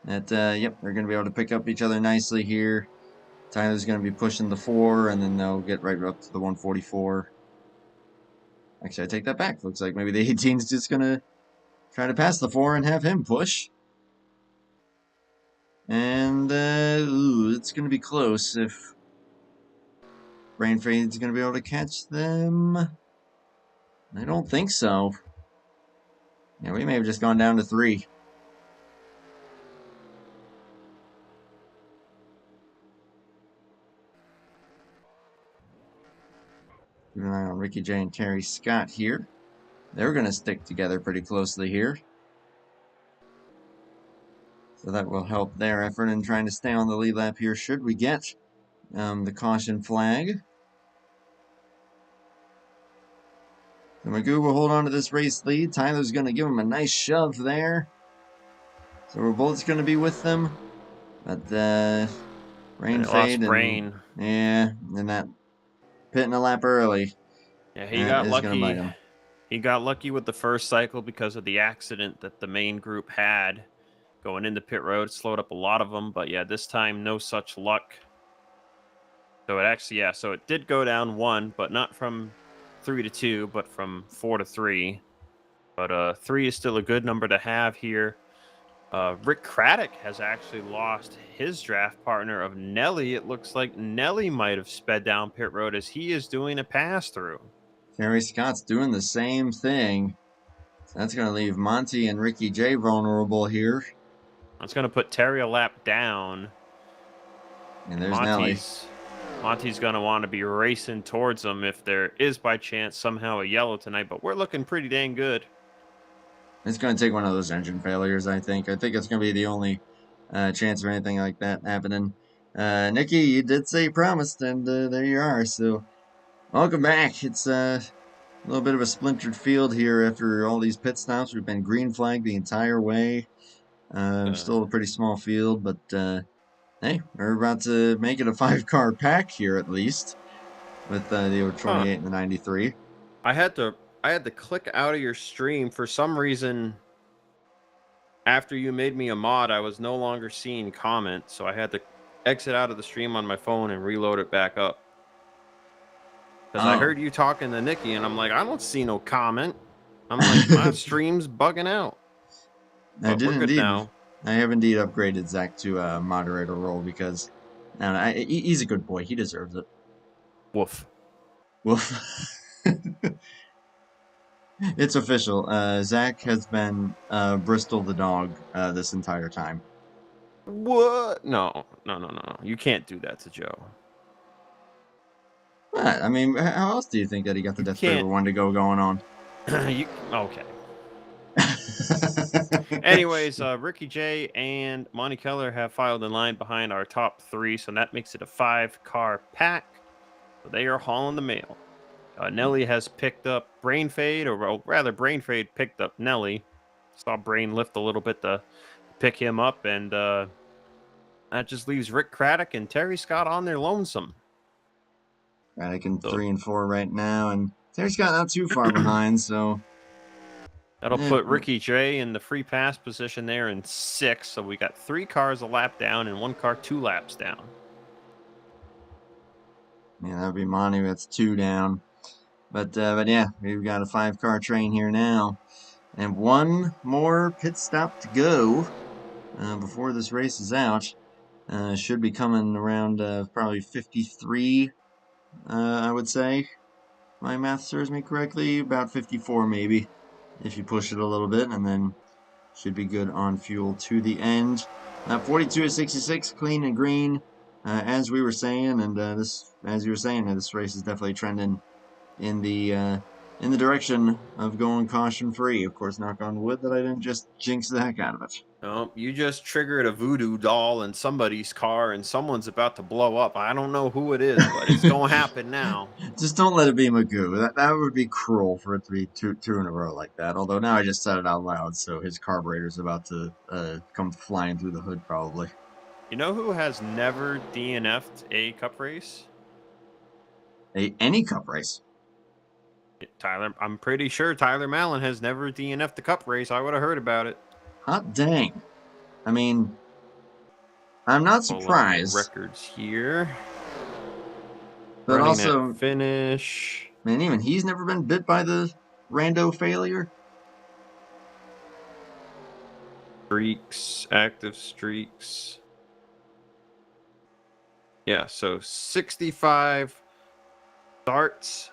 That they're going to be able to pick up each other nicely here. Tyler's going to be pushing the 4, and then they'll get right up to the 144. Actually, I take that back. Looks like maybe the 18 is just going to try to pass the 4 and have him push. And, it's going to be close if Brain Fade's going to be able to catch them. I don't think so. Yeah, we may have just gone down to 3. Keep an eye on Ricky J and Terry Scott here. They're going to stick together pretty closely here. So that will help their effort in trying to stay on the lead lap here should we get the caution flag. So Magoo will hold on to this race lead. Tyler's going to give him a nice shove there. So we're both going to be with them. But Brain Fade Brain. And that pitting a lap early. Yeah, he got is going to bite lucky. him. He got lucky with the first cycle because of the accident that the main group had going into pit road. Slowed up a lot of them, but yeah, this time no such luck. So it actually, so it did go down 1, but not from 3 to 2, but from 4 to 3. But 3 is still a good number to have here. Rick Craddock has actually lost his draft partner of Nelly. It looks like Nelly might have sped down pit road as he is doing a pass through. Terry Scott's doing the same thing. So that's going to leave Monty and Ricky J vulnerable here. That's going to put Terry a lap down. And there's Nelly. Monty's going to want to be racing towards him if there is by chance somehow a yellow tonight, but we're looking pretty dang good. It's going to take one of those engine failures, I think. I think it's going to be the only chance of anything like that happening. Nikki, you did say you promised, and there you are. So welcome back. It's a little bit of a splintered field here after all these pit stops. We've been green flagged the entire way. Still a pretty small field, but hey, we're about to make it a 5-car pack here at least with the 28 and the 93. I had to click out of your stream for some reason. After you made me a mod, I was no longer seeing comments, so I had to exit out of the stream on my phone and reload it back up. Because I heard you talking to Nikki, and I'm like, I don't see no comment. I'm like, my stream's bugging out. I But did we're good indeed. now. I have indeed upgraded Zach to a moderator role because he's a good boy. He deserves it. Woof. Woof. It's official. Zach has been Bristol the dog this entire time. What? No. You can't do that to Joe. What? I mean, how else do you think that he got the Death Favor 1 to go going on? Okay. Anyways, Ricky J and Monty Keller have filed in line behind our top 3, so that makes it a 5-car pack. So they are hauling the mail. Nelly has picked up Brain Fade, or rather, Brain Fade picked up Nelly. Saw Brain lift a little bit to pick him up, and that just leaves Rick Craddock and Terry Scott on their lonesome. Craddock in 3 and 4 right now, and Terry Scott not too far behind, so that'll put Ricky J in the free pass position there in 6. So we got 3 cars a lap down and 1 car 2 laps down. Yeah, that'd be Monty. That's 2 down. But yeah, we've got a 5-car train here now. And 1 more pit stop to go before this race is out. Should be coming around probably 53, I would say. My math serves me correctly. About 54 maybe, if you push it a little bit. And then should be good on fuel to the end. 42 to 66, clean and green. As we were saying, and as you were saying, this race is definitely trending in the direction of going caution free. Of course, knock on wood that I didn't just jinx the heck out of it. Oh, you just triggered a voodoo doll in somebody's car, and someone's about to blow up. I don't know who it is, but it's gonna happen now. Just don't let it be Magoo. That would be cruel for it to be two in a row like that. Although now I just said it out loud, so his carburetor's about to come flying through the hood probably. You know who has never DNF'd a cup race? Any cup race? Tyler, I'm pretty sure Tyler Mallon has never DNF'd the cup race. I would have heard about it. Hot dang. I mean, I'm not surprised. Records here. But Running also, that finish. Man, even he's never been bit by the rando failure. Streaks, active streaks. Yeah, so 65 starts,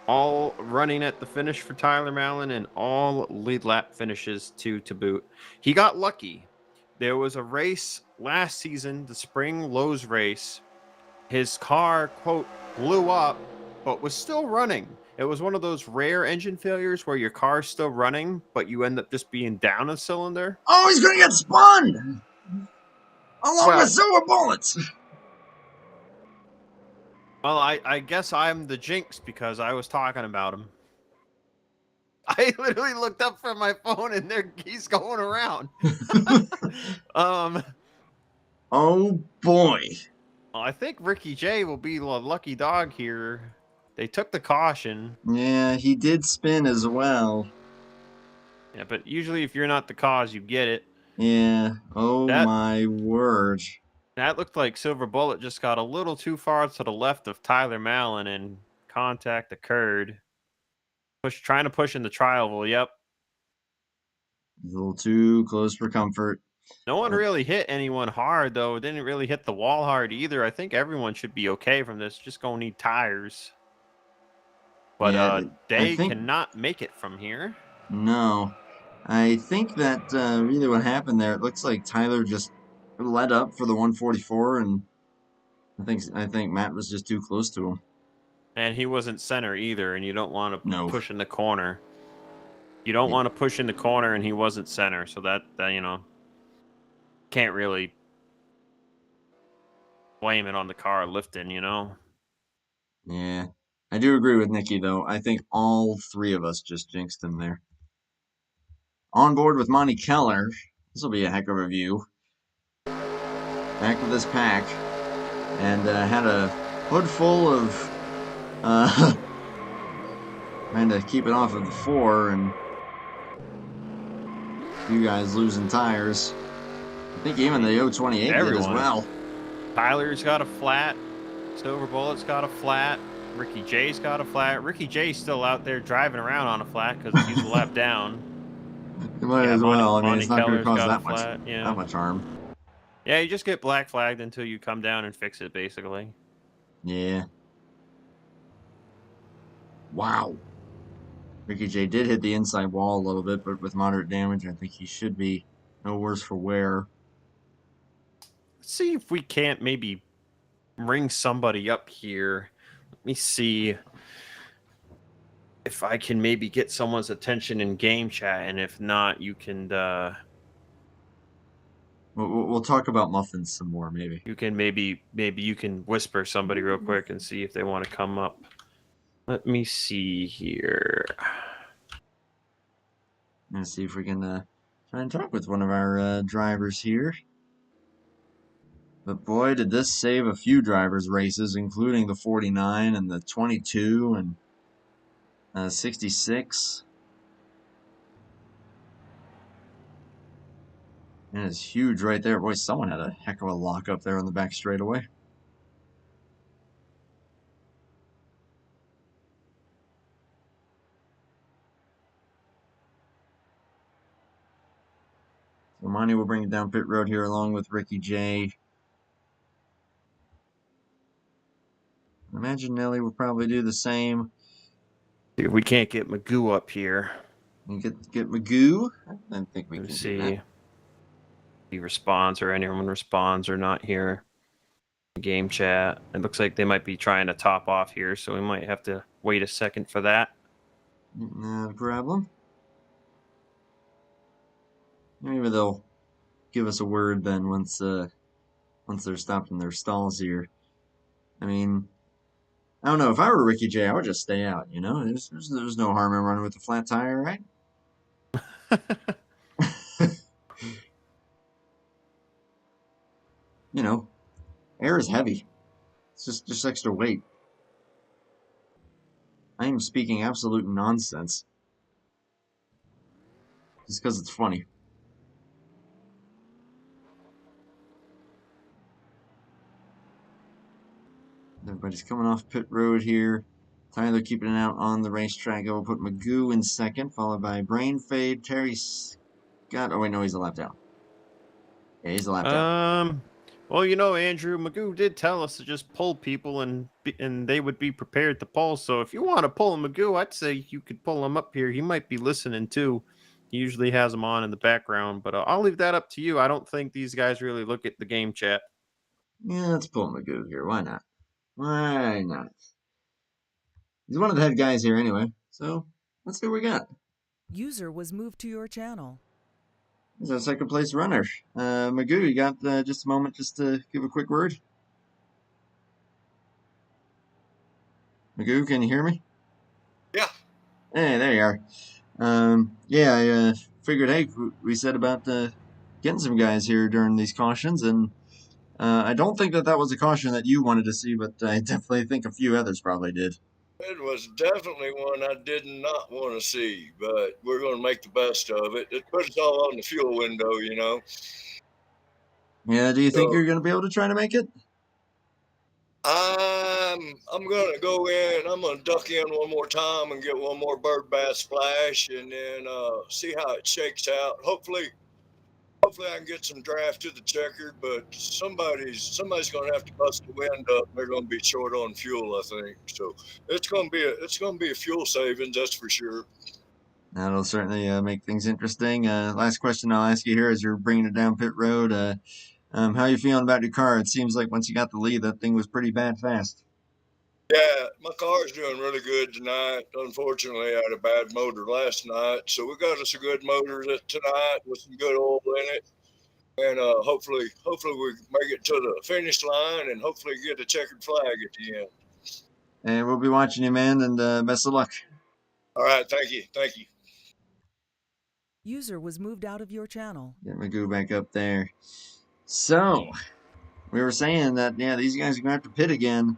all running at the finish for Tyler Mallon, and all lead lap finishes to boot. He got lucky. There was a race last season, the spring Lowe's race. His car, quote, blew up, but was still running. It was one of those rare engine failures where your car's still running, but you end up just being down a cylinder. Oh, he's going to get spun! Along with silver bullets! Well, I guess I'm the jinx because I was talking about him. I literally looked up from my phone and he's going around. Oh boy. Well, I think Ricky J will be the lucky dog here. They took the caution. Yeah, he did spin as well. Yeah, but usually if you're not the cause, you get it. Yeah. Oh my word. That looked like Silver Bullet just got a little too far to the left of Tyler Mallon and contact occurred. Trying to push in the trial. Yep. A little too close for comfort. No one really hit anyone hard, though. It didn't really hit the wall hard either. I think everyone should be okay from this. Just gonna need tires. But yeah, they cannot make it from here. No. I think that really what happened there, it looks like Tyler just let up for the 144, and I think Matt was just too close to him. And he wasn't center either, and you don't want to push in the corner. You don't want to push in the corner, and he wasn't center, so that you know. can't really blame it on the car lifting, you know? Yeah. I do agree with Nikki, though. I think all three of us just jinxed him there. On board with Monty Keller. This will be a heck of a view. Back with his pack. And had a hood full of trying to keep it off of the floor, and you guys losing tires. I think even the 028 did as well. Tyler's got a flat. Silver Bullet's got a flat. Ricky J's got a flat. Ricky J's still out there driving around on a flat because he's a lap down. You might as well. I mean, it's not going to cause got that a flat, that much harm. Yeah, you just get black flagged until you come down and fix it, basically. Yeah. Wow. Ricky J did hit the inside wall a little bit, but with moderate damage, I think he should be no worse for wear. Let's see if we can't maybe ring somebody up here. Let me see if I can maybe get someone's attention in game chat, and if not, you can We'll talk about muffins some more, maybe. you can maybe you can whisper somebody real quick and see if they want to come up. Let me see here. Let's see if we can try and talk with one of our drivers here. But boy, did this save a few drivers' races, including the 49 and the 22 and 66. And it's huge right there. Boy, someone had a heck of a lock up there on the back straightaway. So Monty will bring it down pit road here along with Ricky J. I imagine Nelly will probably do the same. If we can't get Magoo up here. And get Magoo? I don't think we can See do that. if he responds or anyone responds or not here. Game chat. It looks like they might be trying to top off here, so we might have to wait a second for that. No problem. Maybe they'll give us a word then once they're stopped in their stalls here. I mean, I don't know. If I were Ricky J, I would just stay out. You know, there's no harm in running with a flat tire, right? You know, air is heavy. It's just extra weight. I am speaking absolute nonsense. Just because it's funny. Everybody's coming off pit road here. Tyler keeping it out on the racetrack. I will put Magoo in second, followed by Brain Fade, Terry Scott. Oh, wait, no, he's a lap down. Yeah, he's a lap down. Well, you know, Andrew, Magoo did tell us to just pull people and they would be prepared to pull. So if you want to pull Magoo, I'd say you could pull him up here. He might be listening too. He usually has them on in the background, but I'll leave that up to you. I don't think these guys really look at the game chat. Yeah, let's pull Magoo here. Why not? Why not? He's one of the head guys here anyway, so let's see what we got. User was moved to your channel. He's our second place runner. Magoo, you got just a moment just to give a quick word? Magoo, can you hear me? Yeah. Hey, there you are. Yeah, I figured, hey, we said about getting some guys here during these cautions, and I don't think that was a caution that you wanted to see, but I definitely think a few others probably did. It was definitely one I did not want to see, but we're going to make the best of it. It put us all on the fuel window, you know. Yeah, do you think you're going to be able to try to make it? I'm going to go in. I'm going to duck in one more time and get one more bird bass splash, and then see how it shakes out. Hopefully I can get some draft to the checkered, but somebody's going to have to bust the wind up. They're going to be short on fuel, I think. So it's going to be a fuel savings, that's for sure. That'll certainly make things interesting. Last question I'll ask you here as you're bringing it down pit road. How are you feeling about your car? It seems like once you got the lead, that thing was pretty bad fast. Yeah, my car's doing really good tonight. Unfortunately, I had a bad motor last night, so we got us a good motor tonight with some good oil in it. and hopefully we make it to the finish line and hopefully get a checkered flag at the end. And we'll be watching you, man, and best of luck. All right, thank you. User was moved out of your channel. Get Magoo back up there. So, we were saying that, yeah, these guys are going to have to pit again.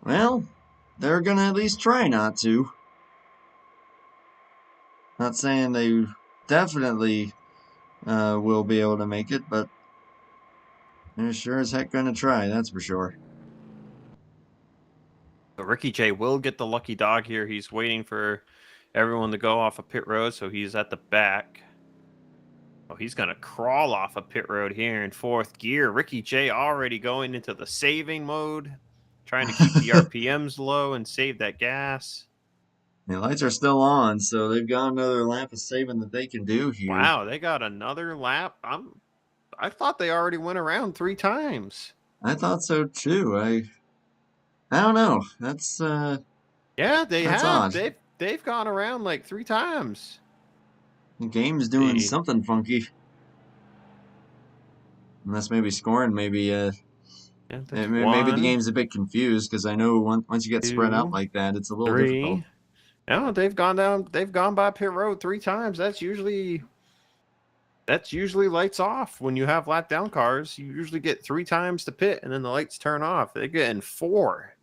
Well, they're going to at least try not to. Not saying they definitely will be able to make it, but they're sure as heck going to try, that's for sure. So Ricky J will get the lucky dog here. He's waiting for everyone to go off a pit road, so he's at the back. Oh, he's going to crawl off a pit road here in fourth gear. Ricky J already going into the saving mode, trying to keep the RPMs low and save that gas. The lights are still on, so they've got another lap of saving that they can do here. Wow, they got another lap. I thought they already went around 3 times. I thought so too. I don't know. That's yeah, they that's have. Odd. They've gone around like 3 times. The game's doing something funky. Unless maybe scoring, maybe maybe the game's a bit confused, because I know once you get spread out like that, it's a little difficult. No, they've gone by pit road 3 times. That's usually lights off. When you have lap down cars, you usually get 3 times to pit and then the lights turn off. They're getting 4.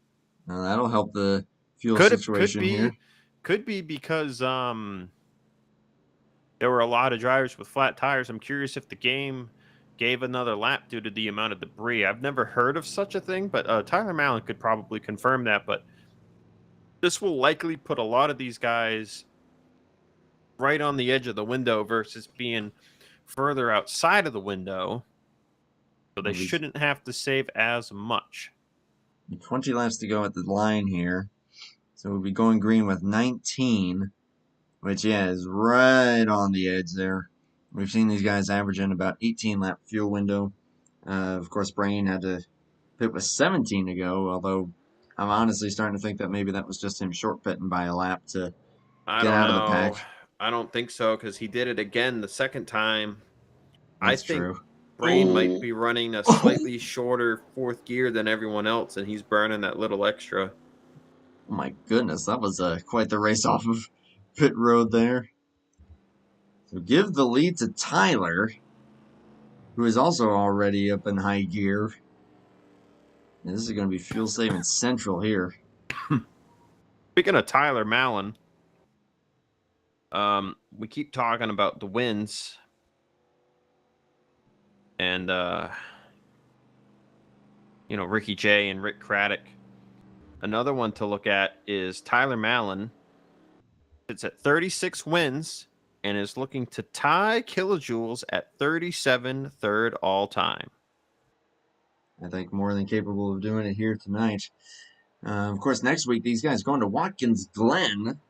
Now that'll help the fuel situation here. Could be because there were a lot of drivers with flat tires. I'm curious if the game gave another lap due to the amount of debris. I've never heard of such a thing, but Tyler Mallon could probably confirm that. But this will likely put a lot of these guys right on the edge of the window versus being further outside of the window. So they shouldn't have to save as much. 20 laps to go at the line here. So we'll be going green with 19, which, yeah, is right on the edge there. We've seen these guys averaging about 18 lap fuel window. Of course, Blaine had to pit with 17 to go, although I'm honestly starting to think that maybe that was just him short pitting by a lap to get out of the pack. I don't think so, because he did it again the second time. That's I think true. Blaine might be running a slightly shorter 4th gear than everyone else, and he's burning that little extra. Oh my goodness, that was quite the race off of pit road there. So give the lead to Tyler, who is also already up in high gear. And this is going to be fuel saving central here. Speaking of Tyler Mallon, we keep talking about the wins. And, Ricky J and Rick Craddock. Another one to look at is Tyler Mallon. It's at 36 wins and is looking to tie Kilojoules at 37 third all time. I think more than capable of doing it here tonight. Of course, next week, these guys going to Watkins Glen,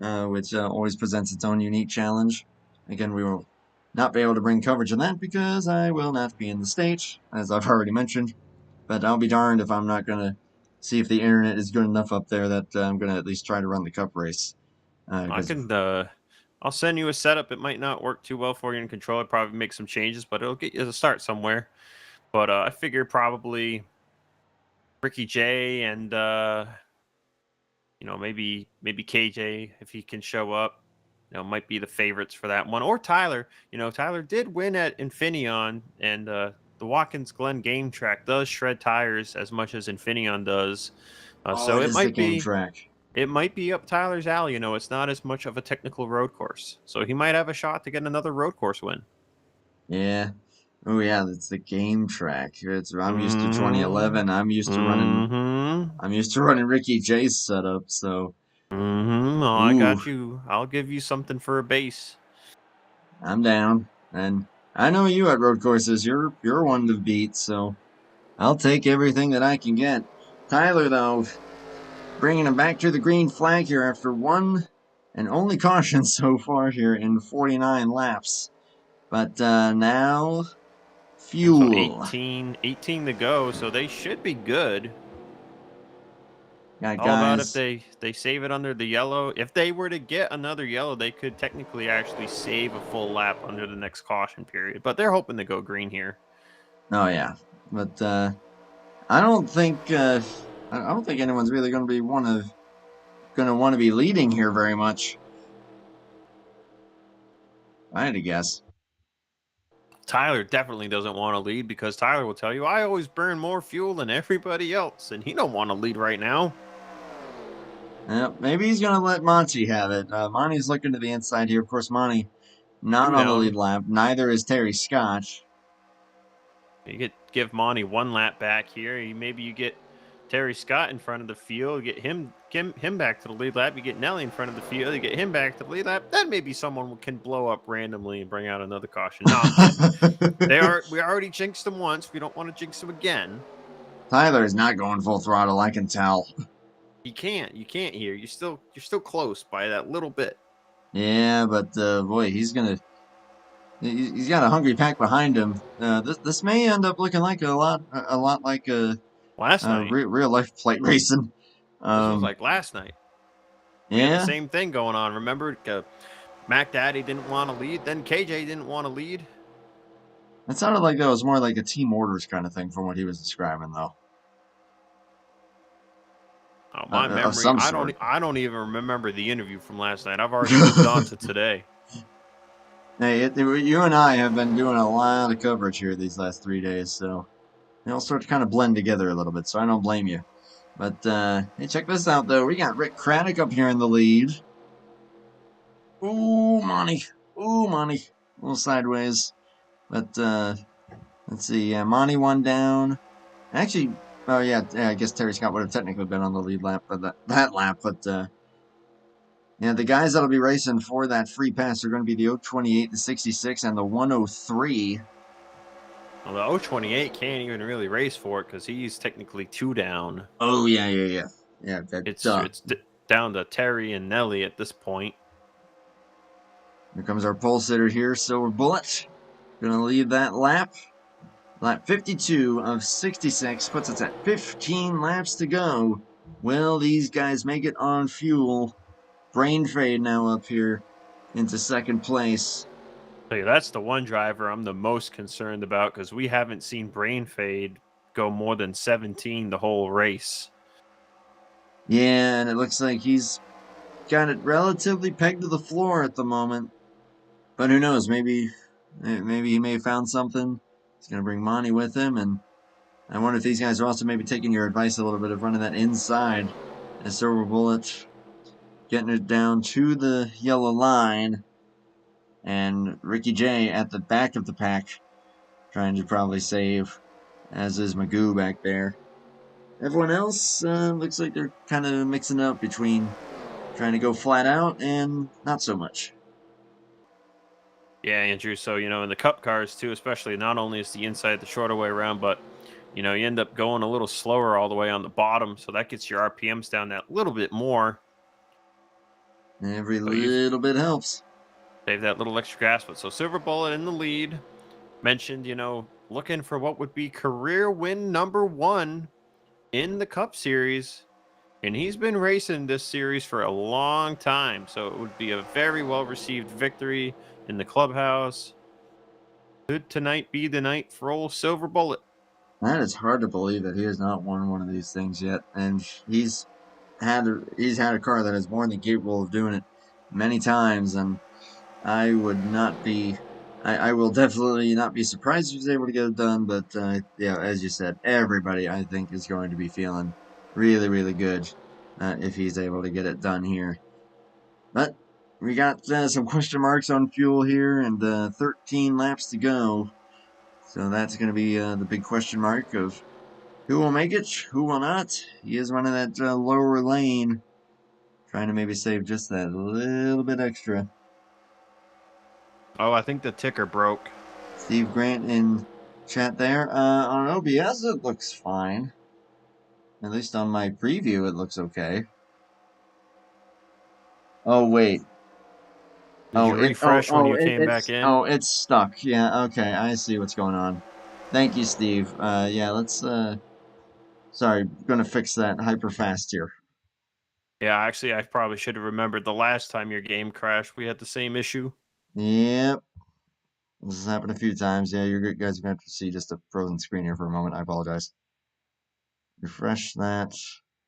which always presents its own unique challenge. Again, we will not be able to bring coverage of that because I will not be in the state, as I've already mentioned. But I'll be darned if I'm not going to see if the internet is good enough up there that I'm going to at least try to run the cup race. I'll send you a setup. It might not work too well for you in control. I'd probably make some changes, but it'll get you to start somewhere. But I figure probably Ricky J and maybe KJ, if he can show up, might be the favorites for that one. Or Tyler. Tyler did win at Infineon, and the Watkins Glen game track does shred tires as much as Infineon does. So it might be track. It might be up Tyler's alley. It's not as much of a technical road course, so he might have a shot to get another road course win. Yeah. Oh yeah, it's the game track. I'm used to 2011. I'm used to running Ricky J's setup. So. I got you. I'll give you something for a base. I'm down, and I know you at road courses. You're one to beat, so I'll take everything that I can get. Tyler, though, bringing him back to the green flag here after one and only caution so far here in 49 laps. But now, fuel. So 18 to go, so they should be good. Got All about if guys. they save it under the yellow. If they were to get another yellow, they could technically actually save a full lap under the next caution period. But they're hoping to go green here. Oh yeah, but I don't think I don't think anyone's really going to be want to be leading here very much. I had to guess. Tyler definitely doesn't want to lead because Tyler will tell you, I always burn more fuel than everybody else, and he don't want to lead right now. Yeah, maybe he's going to let Monty have it. Monty's looking to the inside here. Of course, Monty not 2 on the lead down. lap. Neither is Terry Scott. You give Monty 1 lap back here. Maybe you get Terry Scott in front of the field, get him back to the lead lap. You get Nelly in front of the field, you get him back to the lead lap. Then maybe someone can blow up randomly and bring out another caution. No, I'm kidding. We already jinxed them once. We don't want to jinx them again. Tyler is not going full throttle. I can tell. You can't here. You're still close by that little bit. Yeah, but boy, he's got a hungry pack behind him. This may end up looking like a lot like Last night. real life plate racing. This was like last night. We had the Yeah, same thing going on. Remember, Mac Daddy didn't want to lead. Then KJ didn't want to lead. it sounded like that was more like a team orders kind of thing from what he was describing, though. Oh, my Of memory. some sort. I don't even remember the interview from last night. I've already moved on to today. Hey, you and I have been doing a lot of coverage here these last 3 days, so they all start to kind of blend together a little bit. So I don't blame you. But hey, check this out though. We got Rick Craddock up here in the lead. Ooh, Monty. Ooh, Monty. A little sideways. But let's see. Yeah, Monty 1 down. Actually, oh yeah, I guess Terry Scott would have technically been on the lead lap, but that lap. But yeah, the guys that'll be racing for that free pass are going to be the 028, the 66, and the 103. Well, the 028 can't even really race for it because he's technically 2 down. Oh yeah. Yeah, It's down to Terry and Nelly at this point. Here comes our pole sitter here, Silver Bullet. Gonna lead that lap. Lap 52 of 66 puts us at 15 laps to go. Will these guys make it on fuel? Brain fade now up here into second place. Hey, that's the one driver I'm the most concerned about because we haven't seen Brain Fade go more than 17 the whole race. Yeah, and it looks like he's got it relatively pegged to the floor at the moment. But who knows? Maybe he may have found something. He's going to bring Monty with him, and I wonder if these guys are also maybe taking your advice a little bit of running that inside as Silver Bullet getting it down to the yellow line, and Ricky J at the back of the pack trying to probably save, as is Magoo back there. Everyone else looks like they're kind of mixing up between trying to go flat out and not so much. Yeah, Andrew. So, in the cup cars too, especially, not only is the inside the shorter way around, but, you end up going a little slower all the way on the bottom. So that gets your RPMs down that little bit more. Every little bit helps. Save that little extra gas. But so Silver Bullet in the lead. Mentioned, looking for what would be career win number 1 in the Cup Series. And he's been racing this series for a long time. So it would be a very well-received victory in the clubhouse. Could tonight be the night for old Silver Bullet? That is hard to believe that he has not won one of these things yet. And he's had a car that is more than capable of doing it many times. And I will definitely not be surprised if he's able to get it done. But yeah, as you said, everybody I think is going to be feeling really, really good if he's able to get it done here. But we got some question marks on fuel here, and 13 laps to go. So that's going to be the big question mark of who will make it, who will not. He is running that lower lane, trying to maybe save just that little bit extra. Oh, I think the ticker broke. Steve Grant in chat there. On OBS, it looks fine. At least on my preview, it looks okay. Oh, wait. Did you refresh when you came back in? Oh, it's stuck. Yeah, okay. I see what's going on. Thank you, Steve. Yeah, let's... sorry, I'm going to fix that hyper fast here. Yeah, actually, I probably should have remembered the last time your game crashed. We had the same issue. Yep. This has happened a few times. Yeah, you guys are going to see just a frozen screen here for a moment. I apologize. Refresh that.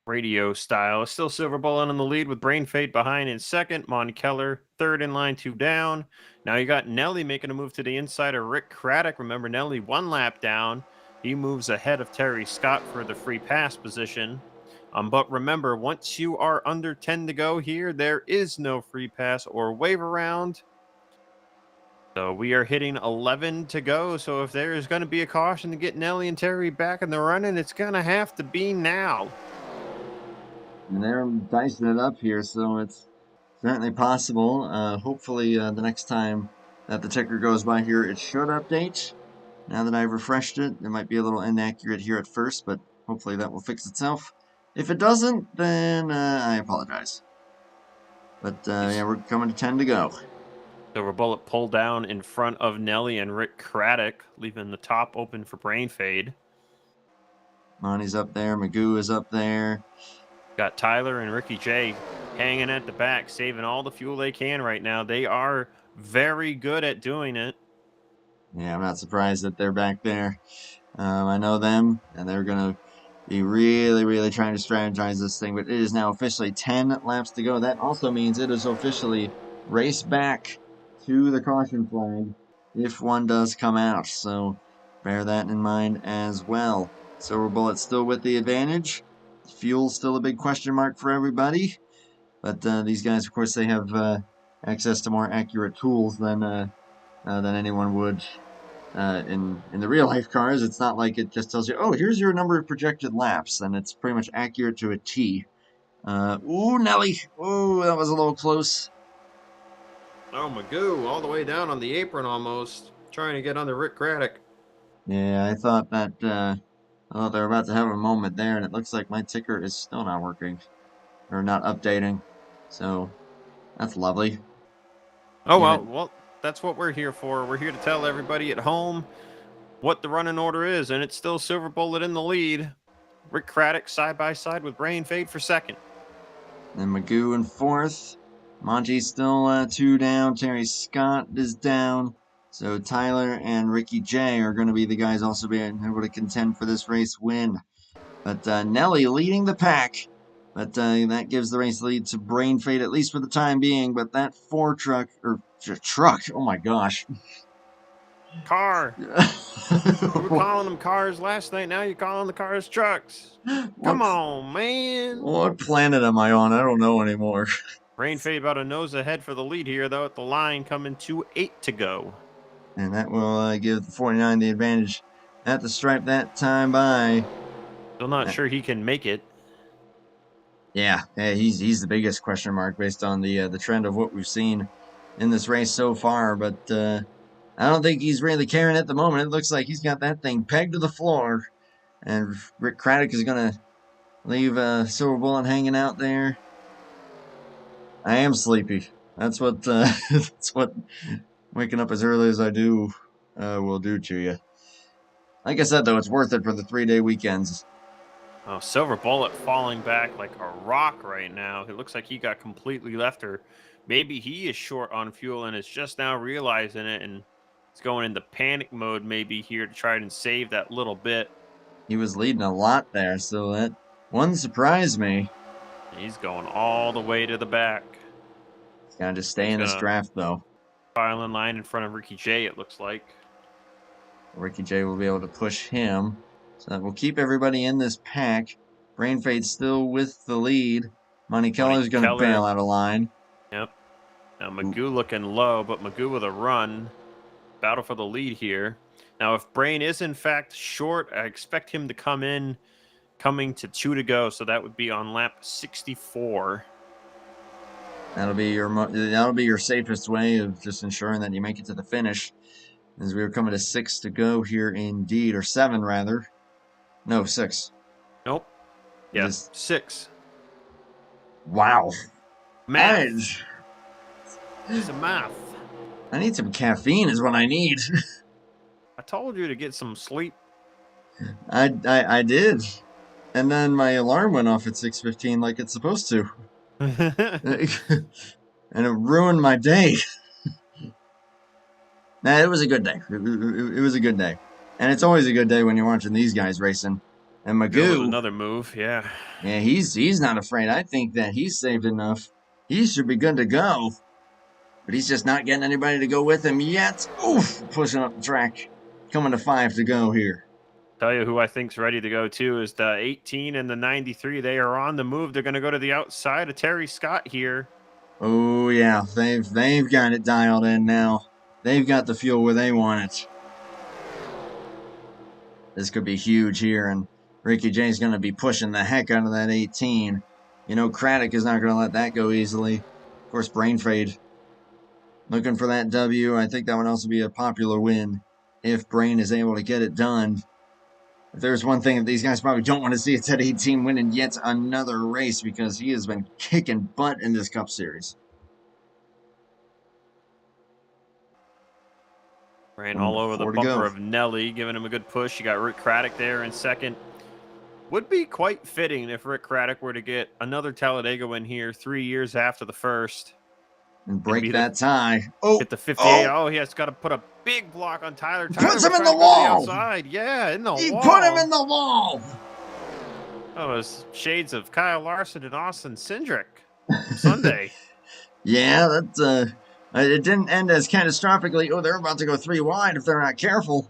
Radio style. It's still Silver Bullet in the lead with Brain Fade behind in second. Mon Keller third in line, 2 down. Now you got Nelly making a move to the inside of Rick Craddock. Remember, Nelly 1 lap down. He moves ahead of Terry Scott for the free pass position. But remember, once you are under 10 to go here, there is no free pass or wave around. So we are hitting 11 to go. So if there is going to be a caution to get Nelly and Terry back in the running, it's going to have to be now. And they're dicing it up here, so it's certainly possible. Hopefully, the next time that the ticker goes by here, it should update. Now that I've refreshed it, it might be a little inaccurate here at first, but hopefully that will fix itself. If it doesn't, then I apologize. But yeah, we're coming to 10 to go. Silver Bullet pulled down in front of Nelly and Rick Craddock, leaving the top open for Brain Fade. Monty's up there. Magoo is up there. Got Tyler and Ricky J hanging at the back, saving all the fuel they can right now. They are very good at doing it. Yeah, I'm not surprised that they're back there. I know them, and they're going to be really, really trying to strategize this thing. But it is now officially 10 laps to go. That also means it is officially race back to the caution flag if one does come out. So bear that in mind as well. Silver Bullet still with the advantage. Fuel's still a big question mark for everybody. But these guys, of course, they have access to more accurate tools than anyone would in the real life cars. It's not like it just tells you, oh, here's your number of projected laps, and it's pretty much accurate to a T. Ooh, Nelly. Ooh, that was a little close. Oh, Magoo, all the way down on the apron almost, trying to get under Rick Craddock. Yeah, I thought that they were about to have a moment there, and it looks like my ticker is still not working or not updating. So that's lovely. Oh, well, that's what we're here for. We're here to tell everybody at home what the running order is, and it's still Silver Bullet in the lead. Rick Craddock side by side with Brain Fade for second. And Magoo in fourth. Monty's still 2 down. Terry Scott is down. So Tyler and Ricky J are going to be the guys also being able to contend for this race win. But Nelly leading the pack. But that gives the race lead to Brain Fade, at least for the time being. But that truck, oh my gosh. Car. You were calling them cars last night. Now you're calling the cars trucks. Come on, man. What planet am I on? I don't know anymore. Brain Fade about a nose ahead for the lead here, though, at the line, coming to 8 to go. And that will give the 49 the advantage at the stripe that time by. Still not sure he can make it. Yeah, he's the biggest question mark based on the trend of what we've seen in this race so far. But I don't think he's really caring at the moment. It looks like he's got that thing pegged to the floor. And Rick Craddock is going to leave Silver Bullet hanging out there. I am sleepy. That's what that's what waking up as early as I do will do to you. Like I said, though, it's worth it for the 3-day weekends. Oh, Silver Bullet falling back like a rock right now. It looks like he got completely left, or maybe he is short on fuel and is just now realizing it, and it's going into panic mode maybe here to try and save that little bit. He was leading a lot there, so that one surprised me. He's going all the way to the back. He's got to just stay in this draft, though. Filing line in front of Ricky J, it looks like. Ricky J will be able to push him. So that will keep everybody in this pack. Brain Fade's still with the lead. Monty Keller's going to bail out of line. Yep. Now Magoo looking low, but Magoo with a run. Battle for the lead here. Now, if Brain is in fact short, I expect him to come in, coming to 2 to go. So that would be on lap 64. That'll be your safest way of just ensuring that you make it to the finish. As we are coming to 6 to go here indeed, or 7 rather. No, 6. Nope. Yeah, 6. Wow. Math. It's a math. I need some caffeine is what I need. I told you to get some sleep. I did. And then my alarm went off at 6:15 like it's supposed to. and it ruined my day. Nah, it was a good day. It was a good day. And it's always a good day when you're watching these guys racing. And Go with Magoo, another move, yeah. yeah, he's not afraid. I think that he's saved enough. He should be good to go. But he's just not getting anybody to go with him yet. Oof, pushing up the track. Coming to 5 to go here. Tell you who I think's ready to go too is the 18 and the 93. They are on the move. They're going to go to the outside of Terry Scott here. Oh yeah, they've got it dialed in now. They've got the fuel where they want it. This could be huge here, and Ricky J's going to be pushing the heck out of that 18. You know, Craddock is not going to let that go easily. Of course, Brain Fade looking for that W. I think that would also be a popular win if Brain is able to get it done. If there's one thing that these guys probably don't want to see, it's that 18 winning yet another race, because he has been kicking butt in this Cup Series. Ran all over the 4 to go. bumper of Nelly, giving him a good push. You got Rick Craddock there in second. Would be quite fitting if Rick Craddock were to get another Talladega win here 3 years after the first. And break that tie. Oh, Hit the 58. Oh, he has got to put a big block on Tyler. He Tyler puts him was in trying the to go to wall. outside. Yeah, in the wall. He put him in the wall. That was shades of Kyle Larson and Austin Cindric Sunday. Yeah, that it didn't end as catastrophically. Oh, they're about to go 3 wide if they're not careful.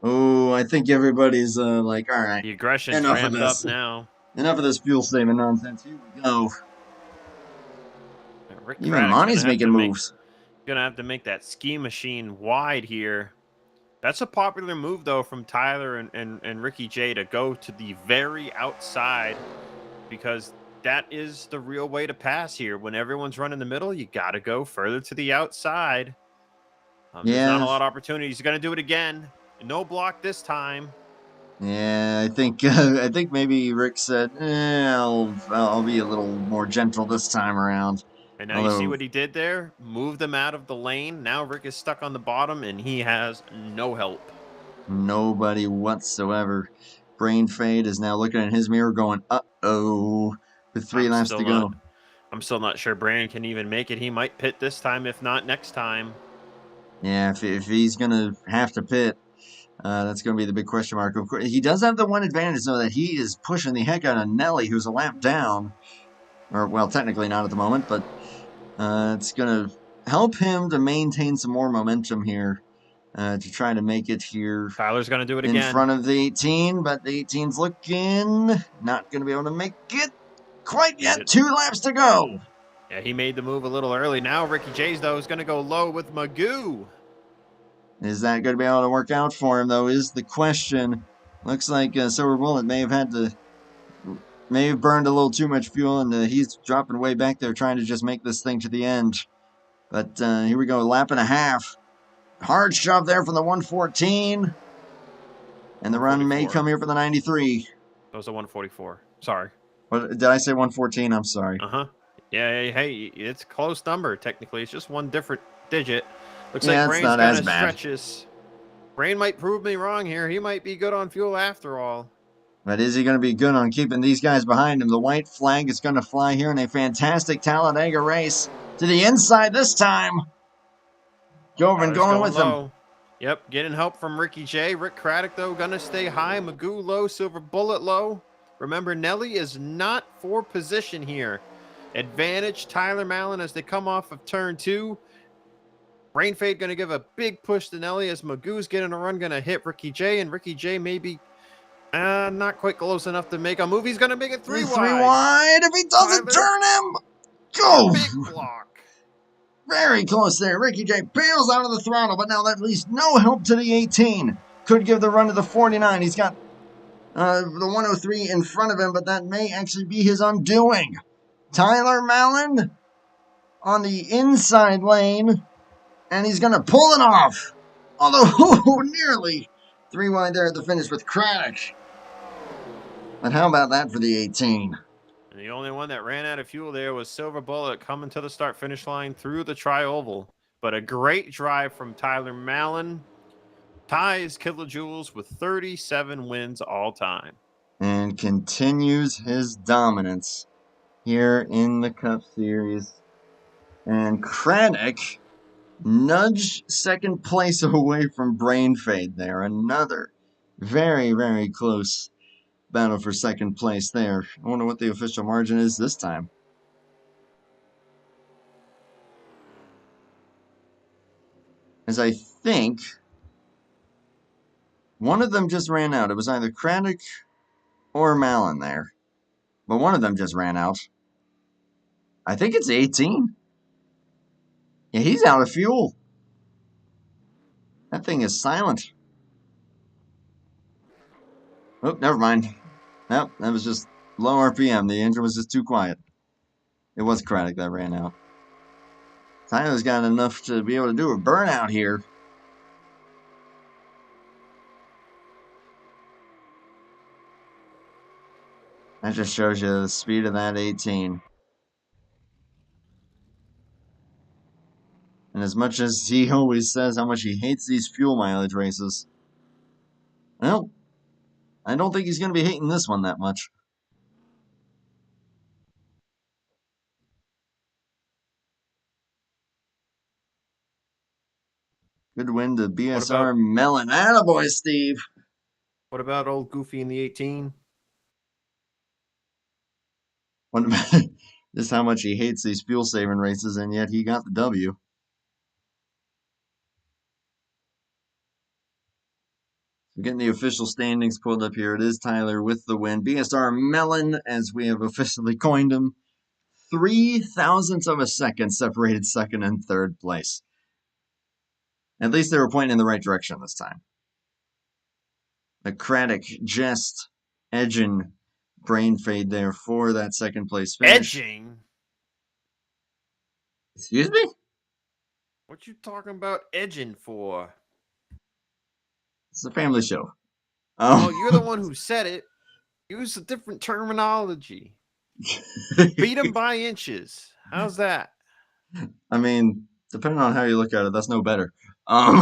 Oh, I think everybody's like, all right, The aggression's enough of ramped this. up now. Enough of this fuel saving nonsense. Here we go. Rick Even Craddock's Monty's making moves. Gonna have to make that ski machine wide here. That's a popular move though from Tyler and Ricky J to go to the very outside, because that is the real way to pass here. When everyone's running the middle, you got to go further to the outside. There's not a lot of opportunities. He's gonna do it again. No block this time. Yeah, I think maybe Rick said, I'll be a little more gentle this time around. And now you see what he did there? Move them out of the lane. Now Rick is stuck on the bottom, and he has no help. Nobody whatsoever. Brain Fade is now looking in his mirror going, uh-oh, with 3 laps to go. I'm still not sure Brain can even make it. He might pit this time, if not next time. Yeah, if he's going to have to pit, that's going to be the big question mark. Of course, he does have the one advantage, though, that he is pushing the heck out of Nelly, who's a lap down. Or, well, technically not at the moment, but it's going to help him to maintain some more momentum here to try to make it here. Tyler's going to do it again. In front of the 18, but the 18's looking not going to be able to make it quite yet. 2 laps to go. Yeah, he made the move a little early. Now Ricky J's, though, is going to go low with Magoo. Is that going to be able to work out for him, though, is the question. Looks like Silver Bullet may have burned a little too much fuel, and he's dropping way back there trying to just make this thing to the end. But here we go, lap and a half. Hard shove there from the 114. And the run may come here for the 93. That was a 144. Sorry. What, did I say 114? I'm sorry. Uh-huh. Yeah, hey, it's a close number, technically. It's just one different digit. Looks Yeah, like it's Brain's not kind as of bad. stretches. Brain might prove me wrong here. He might be good on fuel after all. But is he going to be good on keeping these guys behind him? The white flag is going to fly here in a fantastic Talladega race. To the inside this time. Joven going with him. Yep, getting help from Ricky J. Rick Craddock, though, going to stay high. Magoo low, Silver Bullet low. Remember, Nelly is not for position here. Advantage Tyler Mallon as they come off of turn 2. Brain Fade going to give a big push to Nelly as Magoo's getting a run, going to hit Ricky J. And Ricky J maybe not quite close enough to make a move. He's going to make it 3 wide. 3 wide. If he doesn't turn him, go. Big block. Very close there. Ricky J bails out of the throttle, but now that leaves no help to the 18. Could give the run to the 49. He's got the 103 in front of him, but that may actually be his undoing. Tyler Mallon on the inside lane, and he's going to pull it off. Although, nearly 3 wide there at the finish with Craddock. But how about that for the 18? And the only one that ran out of fuel there was Silver Bullet coming to the start-finish line through the tri-oval. But a great drive from Tyler Mallon. Ties Kilojoules with 37 wins all time. And continues his dominance here in the Cup Series. And Craddock nudged second place away from Brain Fade there. Another very, very close battle for second place there. I wonder what the official margin is this time. As I think one of them just ran out. It was either Craddock or Malin there. But one of them just ran out. I think it's 18. Yeah, he's out of fuel. That thing is silent. Oh, never mind. Nope, that was just low RPM. The engine was just too quiet. It was Craddock that ran out. Tyler's got enough to be able to do a burnout here. That just shows you the speed of that 18. And as much as he always says how much he hates these fuel mileage races, well, I don't think he's going to be hating this one that much. Good win to BSR Mellon. Attaboy, Steve. What about old Goofy in the 18? What about just how much he hates these fuel saving races, and yet he got the W. So getting the official standings pulled up here. It is Tyler with the win. BSR Mellon, as we have officially coined him, 0.003 of a second separated second and third place. At least they were pointing in the right direction this time. Craddock just edging Brain Fade there for that second place finish. Edging? Excuse me? What you talking about edging for? It's a family show. Oh, you're the one who said it. Use a different terminology. Beat him by inches. How's that? I mean, depending on how you look at it, that's no better. Get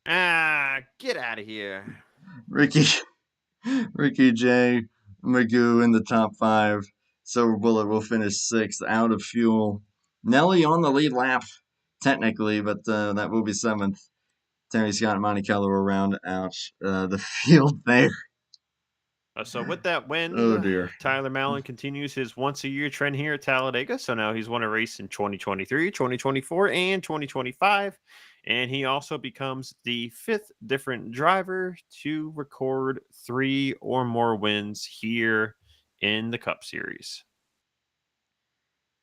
out of here. Ricky J. Magoo in the top 5. Silver Bullet will finish 6th, out of fuel. Nelly on the lead lap, technically, but that will be 7th. Terry Scott and Monte Kello will round out the field there. So with that win, Oh dear. Tyler Malin continues his once-a-year trend here at Talladega. So now he's won a race in 2023, 2024, and 2025. And he also becomes the 5th different driver to record 3 or more wins here in the Cup Series.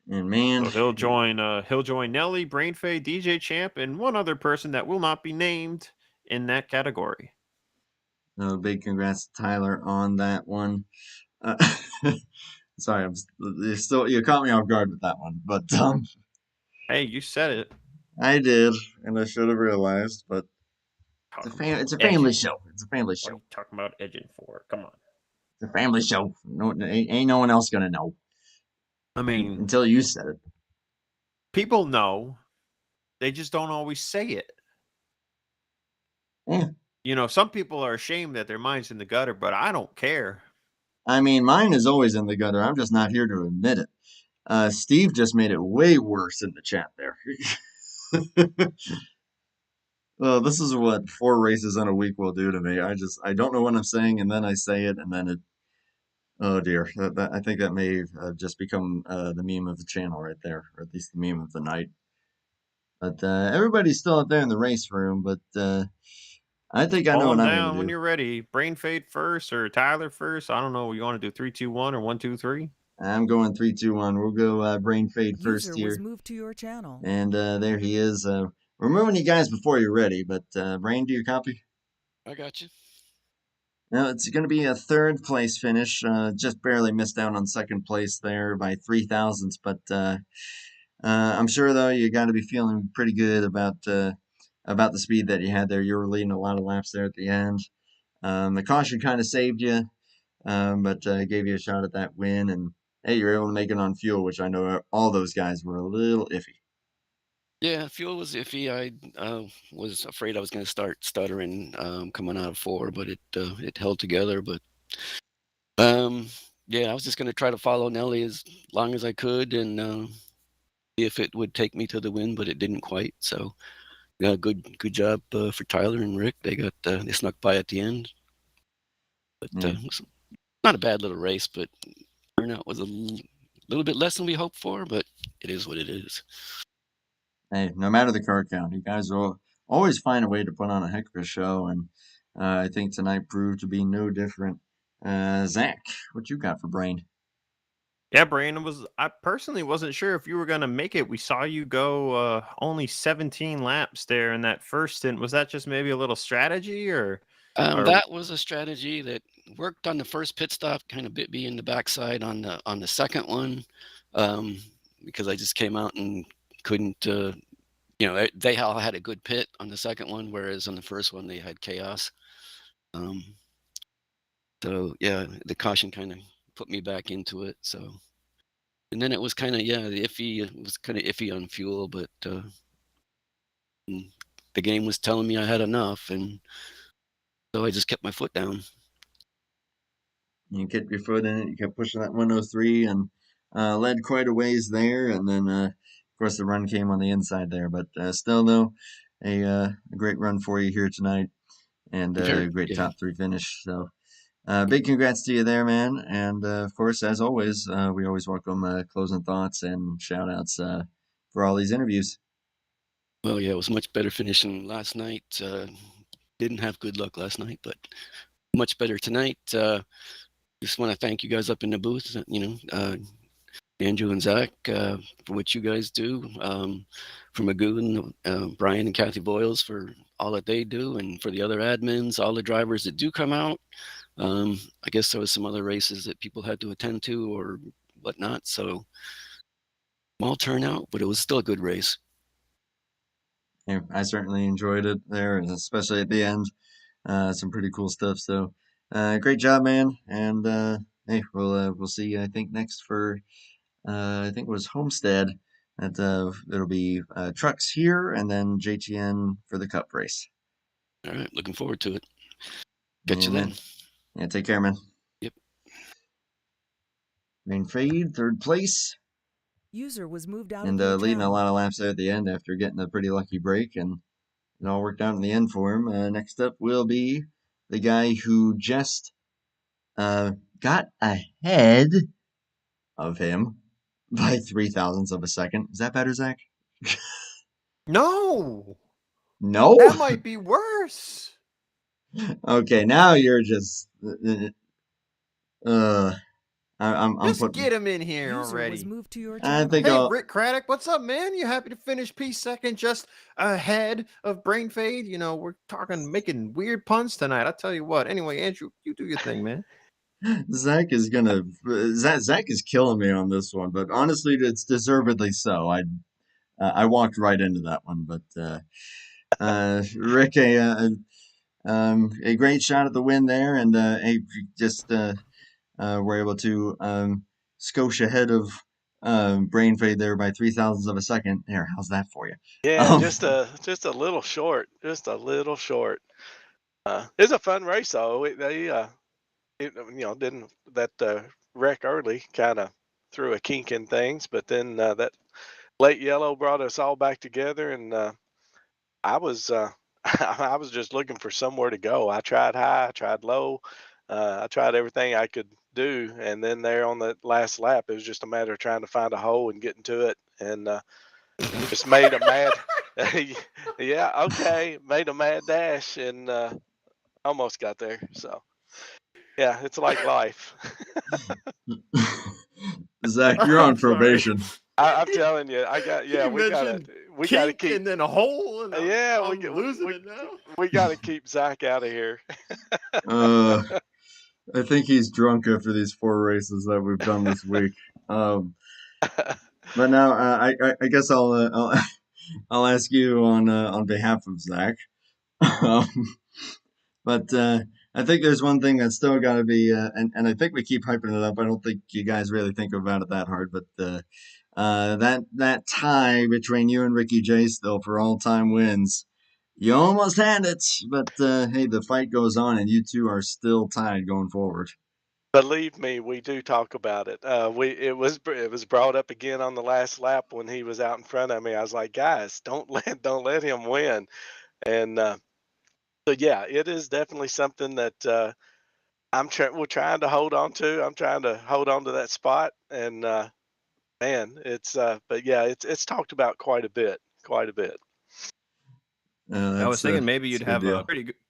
And man, so he'll join Nelly, Brainfade, DJ Champ, and one other person that will not be named in that category. Big congrats to Tyler on that one. Sorry, you caught me off guard with that one, but hey, you said it. I did, and I should have realized, but it's a family show. It's a family show. What are you talking about edging for? Come on. It's a family show. No, ain't no one else gonna know. I mean, until you said it. People know. They just don't always say it. Yeah. You know, some people are ashamed that their mind's in the gutter, but I don't care. I mean, mine is always in the gutter. I'm just not here to admit it. Steve just made it way worse in the chat there. This is what 4 races in a week will do to me. I don't know what I'm saying, and then I say it, and then it. Oh dear, I think that may have just become the meme of the channel right there, or at least the meme of the night. But everybody's still up there in the race room, but I think I know what I'm going to do. When you're ready. Brain Fade first or Tyler first? I don't know. You want to do 3, 2, 1 or 1, 2, 3? I'm going 3, 2, 1. We'll go Brain Fade first User here. was moved to your channel. And there he is. We're moving you guys before you're ready, but Brain, do you copy? I got you. Now, it's going to be a 3rd place finish. Just barely missed out on 2nd place there by 0.003, but I'm sure, though, you got to be feeling pretty good about the speed that you had there. You were leading a lot of laps there at the end. The caution kind of saved you, but gave you a shot at that win. And, hey, you were able to make it on fuel, which I know all those guys were a little iffy. Yeah, fuel was iffy. I was afraid I was going to start stuttering coming out of 4, but it held together. But Yeah, I was just gonna try to follow Nelly as long as I could and see if it would take me to the win, but it didn't quite. So yeah, good job for Tyler and Rick. They snuck by at the end, but Yeah. it was not a bad little race, but turnout was a little bit less than we hoped for, but it is what it is. Hey, no matter the car count, you guys will always find a way to put on a heck of a show, and I think tonight proved to be no different. Zach, what you got for Brain? Yeah, Brandon, I personally wasn't sure if you were going to make it. We saw you go only 17 laps there in that first stint. Was that just maybe a little strategy or That was a strategy that worked on the first pit stop, kind of bit me in the backside on the second one, because I just came out and couldn't. They all had a good pit on the second one, whereas on the first one they had chaos. So yeah, the caution kind of put me back into it. So, and then it was kind of iffy. It was kind of iffy on fuel, but the game was telling me I had enough, and so I just kept my foot down. You kept your foot in it. You kept pushing that 103 and led quite a ways there. And then, of course, the run came on the inside there. But still, though, a great run for you here tonight and a great Yeah. top three finish. So big congrats to you there, man. And, of course, as always, we always welcome closing thoughts and shout outs for all these interviews. Well, yeah, it was much better finishing last night. Didn't have good luck last night, but much better tonight. Just want to thank you guys up in the booth. Andrew and Zach, for what you guys do. For Magoo and Brian and Kathy Boyles for all that they do, and for the other admins, all the drivers that do come out. I guess there was some other races that people had to attend to or whatnot. So small turnout, but it was still a good race. Yeah, I certainly enjoyed it there, and especially at the end. Some pretty cool stuff. So, great job, man. And hey, we'll see you, I think, next for I think it was Homestead. That it'll be trucks here, and then JTN for the Cup race. All right, looking forward to it. Catch Yeah, you man. then. Yeah, take care, man. Yep. Rain Fade, third place, User was moved out and of your leading a channel. lot of laps there at the end after getting a pretty lucky break, and it all worked out in the end for him. Next up will be the guy who just got ahead of him by 0.003 of a second. Is that better, Zach? No, No? that might be worse. Okay, now you're just I'm Just putting. get him in here User was already. moved to your I channel. think Hey, I'll. Rick Craddock, what's up, man? You happy to finish P2 just ahead of Brain Fade? You know, we're making weird puns tonight. I'll tell you what. Anyway, Andrew, you do your thing, man. Zach is gonna. Zach is killing me on this one, but honestly, it's deservedly so. I walked right into that one, but Rick, a great shot at the win there, and just were able to skosh ahead of Brain Fade there by 0.003 of a second. There, how's that for you? Yeah, just a little short, just a little short. It's a fun race though. Didn't that wreck early kind of threw a kink in things, but then that late yellow brought us all back together, and I was I was just looking for somewhere to go. I tried high, I tried low, I tried everything I could do, and then there on the last lap, it was just a matter of trying to find a hole and getting to it, and just made a mad, yeah, okay, made a mad dash and almost got there. So yeah, it's like life. Zach, you're on I'm sorry. probation. I'm telling you, You we gotta mentioned keep. kink and then a hole, and Yeah, I'm losing it now. we gotta keep Zach out of here. Uh, I think he's drunk after these 4 races that we've done this week. But now I guess I'll ask you on behalf of Zach. Um, but I think there's one thing that's still got to be, and I think we keep hyping it up. I don't think you guys really think about it that hard, but that tie between you and Ricky J still for all-time wins. You almost had it, but hey, the fight goes on, and you two are still tied going forward. Believe me, we do talk about it. It was brought up again on the last lap when he was out in front of me. I was like, guys, don't let him win. And so yeah, it is definitely something that we're trying to hold on to. I'm trying to hold on to that spot, and man, but yeah, it's talked about quite a bit. I was thinking maybe that's you'd a good have a deal.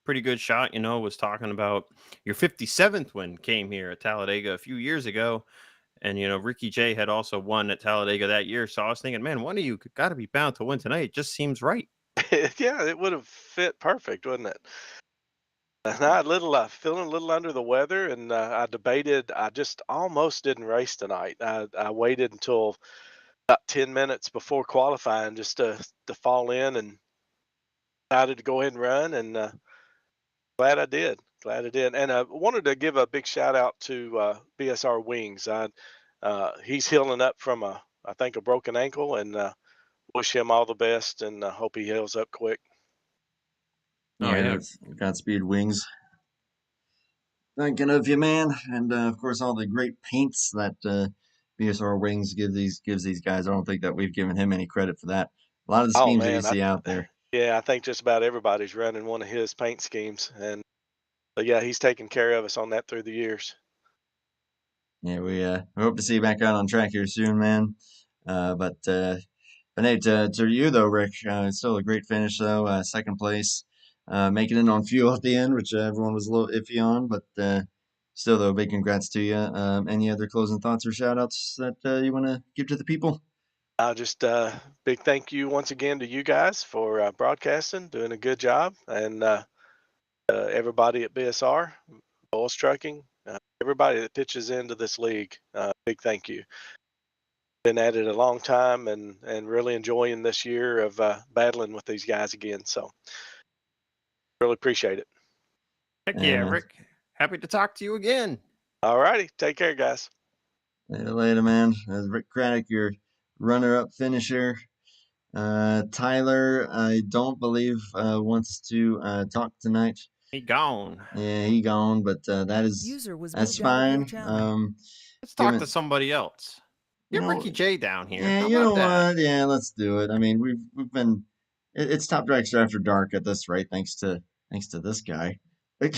pretty good shot. Was talking about your 57th win came here at Talladega a few years ago, and Ricky J had also won at Talladega that year. So I was thinking, man, one of you got to be bound to win tonight. It just seems right. Yeah, it would have fit perfect, wouldn't it? Now, feeling a little under the weather, and I debated. I just almost didn't race tonight. I waited until about 10 minutes before qualifying just to fall in, and decided to go ahead and run, and glad I did. And I wanted to give a big shout out to BSR Wings. He's healing up from I think a broken ankle, and wish him all the best, and hope he heals up quick. Oh, Yeah, yeah. that's Godspeed Wings. Thinking of you, man, and of course all the great paints that BSR Wings gives these guys. I don't think that we've given him any credit for that. A lot of the Oh schemes that you man, see out there. yeah, I think just about everybody's running one of his paint schemes, and but yeah, he's taken care of us on that through the years. Yeah, we hope to see you back out on track here soon, man. But hey, to you though, Rick, it's still a great finish though. Second place, making it on fuel at the end, which everyone was a little iffy on, but still though, big congrats to you. Any other closing thoughts or shout outs that you want to give to the people? Just big thank you once again to you guys for broadcasting, doing a good job, and everybody at BSR, Bulls Trucking, everybody that pitches into this league. Big thank you. Been at it a long time, and really enjoying this year of battling with these guys again. So really appreciate it. Heck Yeah, yeah, man. Rick. Happy to talk to you again. All righty, take care, guys. Later, man. Rick Craddock, your runner-up finisher. Tyler, I don't believe wants to talk tonight. He gone. Yeah, he gone, but User was that's moved out of your fine. channel. Let's talk given to somebody else. you Get know, Ricky J down here. yeah, How you know about that? what? Yeah, let's do it. I mean, we've been it's Top Dragster After Dark at this rate, thanks to this guy. Like,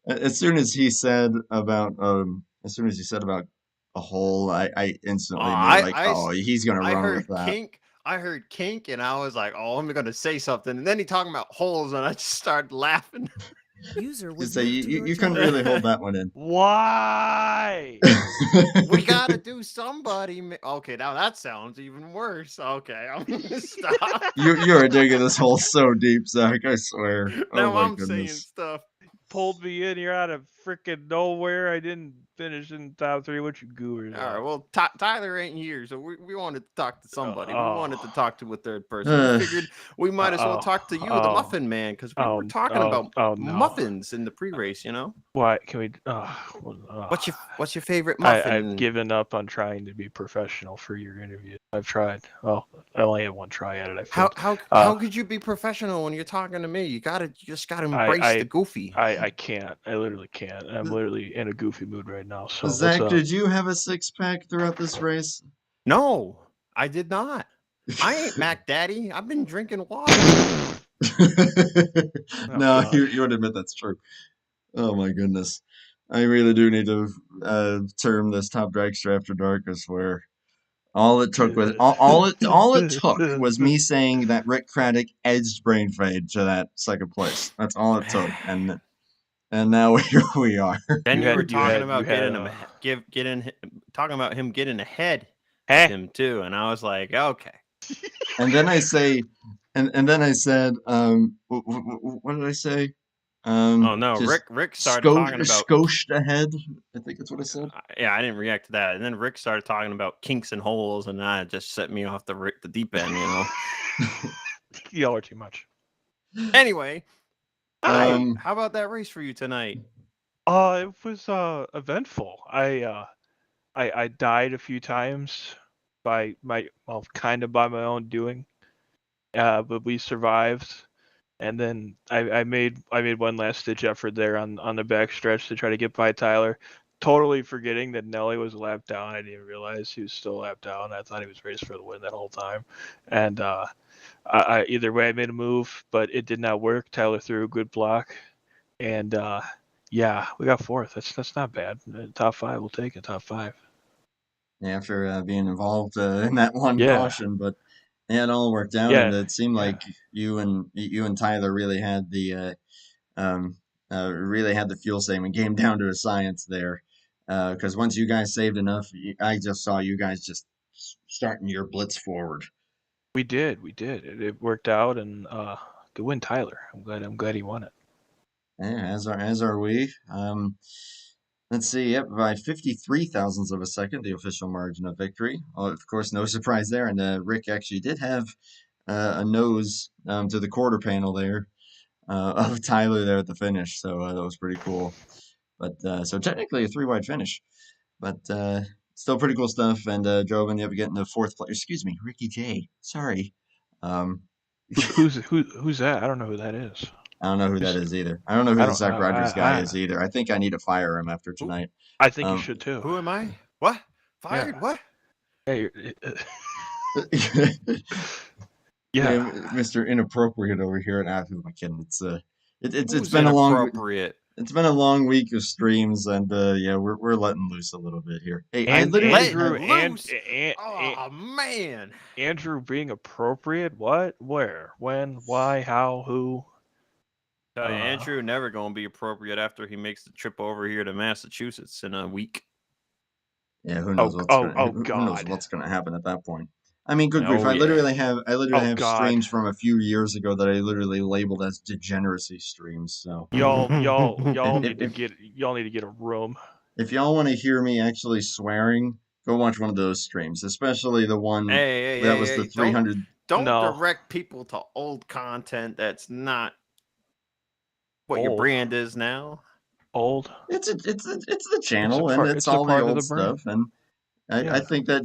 as soon as he said about a hole, I Oh, instantly knew like, oh, he's gonna I run with heard that. kink. I heard kink, and I was like, "Oh, I'm gonna say something." And then he talking about holes, and I just started laughing. User You was say moved to your you couldn't channel. really hold that one in. Why? We gotta do somebody. Okay, now that sounds even worse. Okay, I'm gonna stop. You are digging this hole so deep, Zach. I swear. Now Oh my I'm saying goodness. stuff. Pulled me in here out of freaking nowhere. I didn't finish in top 3. What you goobers All right, are? well, Tyler ain't here, so we wanted to talk to somebody. We wanted to Oh. talk to a third person. We figured we might as well talk to you, the Oh. Muffin Man, because we were talking about no. muffins in the pre-race. Why can we? What's your favorite I've muffin? given up on trying to be professional for your interview. I've tried. Well, I only had one try at it. I failed. How could you be professional when you're talking to me? You just gotta embrace the goofy. I can't. I literally can't. I'm literally in a goofy mood right now. So Zach, did you have a six-pack throughout this race? No, I did not. I ain't Mac Daddy. I've been drinking water. No, gosh. you would admit that's true. Oh my goodness. I really do need to term this Top Dragster After Dark, I swear. All it took was me saying that Rick Craddock edged Brain Fade to that second place. That's all it took, and now here we are. Then you were talking about him getting ahead of him too, and I was like, okay. And then I say, and then I said, what did I say? Oh no, Rick started talking about scoshed ahead. I think that's what I said. Yeah, I didn't react to that. And then Rick started talking about kinks and holes, and that just set me off the deep end, Y'all are too much. Anyway, how about that race for you tonight? It was eventful. I died a few times kind of by my own doing. But we survived. and then I made one last ditch effort there on the back stretch to try to get by Tyler, totally forgetting that Nelly was a lap down. I didn't realize he was still a lap down. I thought he was racing for the win that whole time, and I either way I made a move, but it did not work. Tyler threw a good block, and yeah, we got fourth. That's not bad. Top five, we'll take it. Top five. Yeah, after being involved in that one Yeah. caution, but it all worked out, and Yeah, it seemed yeah. like you and Tyler really had the fuel saving game down to a science there. Because once you guys saved enough, I just saw you guys just starting your blitz forward. We did. It worked out, and good win, Tyler. I'm glad he won it. Yeah, as are we. Let's see. Yep, by 53 thousandths of a second, the official margin of victory. Of course, no surprise there. And Rick actually did have a nose to the quarter panel there of Tyler there at the finish, so that was pretty cool. But so technically a 3-wide finish, but still pretty cool stuff. And drove in up getting the fourth place. Excuse me, Ricky J. Sorry. Who's that? I don't know who that is. I don't know who that is either. I don't know who the Zach Rogers guy is either. I think I need to fire him after tonight. I think you should too. Who am I? What? Fired? Yeah. What? Hey, Yeah, yeah. Mr. Inappropriate over here. And who am I kidding? It's Who's been a long inappropriate? It's been a long week of streams, and yeah, we're letting loose a little bit here. Hey, I And literally Andrew Oh man, Andrew being appropriate. What? Where? When? Why? How? Who? tell you, Andrew never gonna be appropriate after he makes the trip over here to Massachusetts in a week. Yeah, who knows who knows what's gonna happen at that point. I mean, good grief! I literally have streams from a few years ago that I literally labeled as degeneracy streams. So y'all need to get a room. If y'all want to hear me actually swearing, go watch one of those streams, especially the one that was the 300. Don't direct people to old content that's not what your brand is now. Old. It's the channel, and it's all the old stuff, and I think that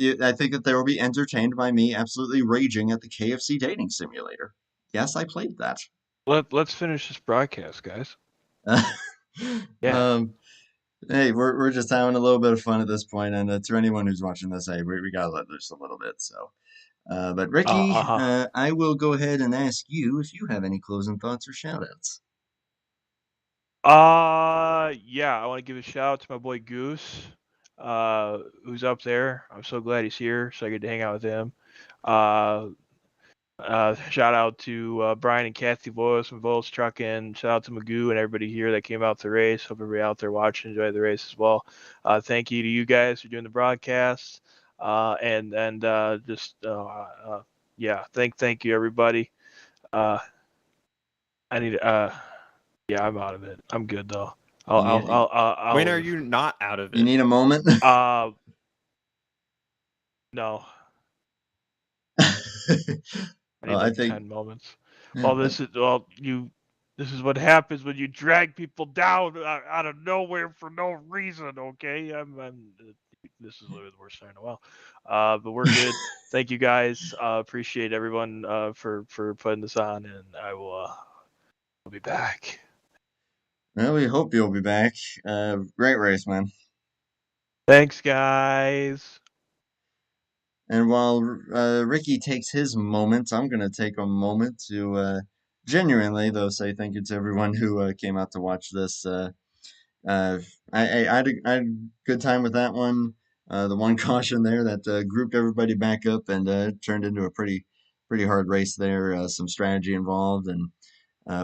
they will be entertained by me absolutely raging at the KFC dating simulator. Yes, I played that. Let's finish this broadcast, guys. Yeah. Hey, we're just having a little bit of fun at this point, and to anyone who's watching this, hey, we gotta let loose a little bit. So, but Ricky, I will go ahead and ask you if you have any closing thoughts or shoutouts. Yeah, I want to give a shout out to my boy Goose, who's up there. I'm so glad he's here, so I get to hang out with him. Shout out to Brian and Kathy Voice from Voice Trucking. Shout out to Magoo and everybody here that came out to the race. Hope everybody out there watching enjoy the race as well. Thank you to you guys for doing the broadcast. And thank you everybody. I need yeah, I'm out of it. I'm good though. When are you not out of it? You need a moment? No. I think 10 moments. Yeah, Well, this is what happens when you drag people down out of nowhere for no reason. Okay, this is literally the worst time in a while. But we're good. Thank you guys. Appreciate everyone for putting this on, and I'll be back. Well, we hope you'll be back. Great race, man. Thanks, guys. And while Ricky takes his moment, I'm going to take a moment to genuinely, though, say thank you to everyone who came out to watch this. I had a good time with that one. The one caution there that grouped everybody back up and turned into a pretty hard race there. Some strategy involved, and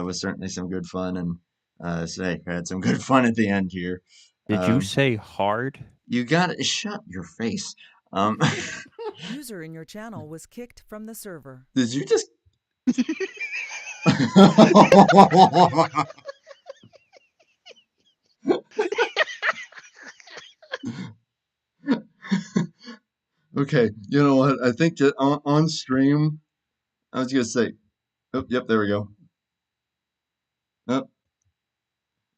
was certainly some good fun. And I had some good fun at the end here. Did you say hard? You got to shut your face. User in your channel was kicked from the server. Did you just? Okay, you know what? I think that on stream, I was gonna say, oh, yep, there we go. Oh,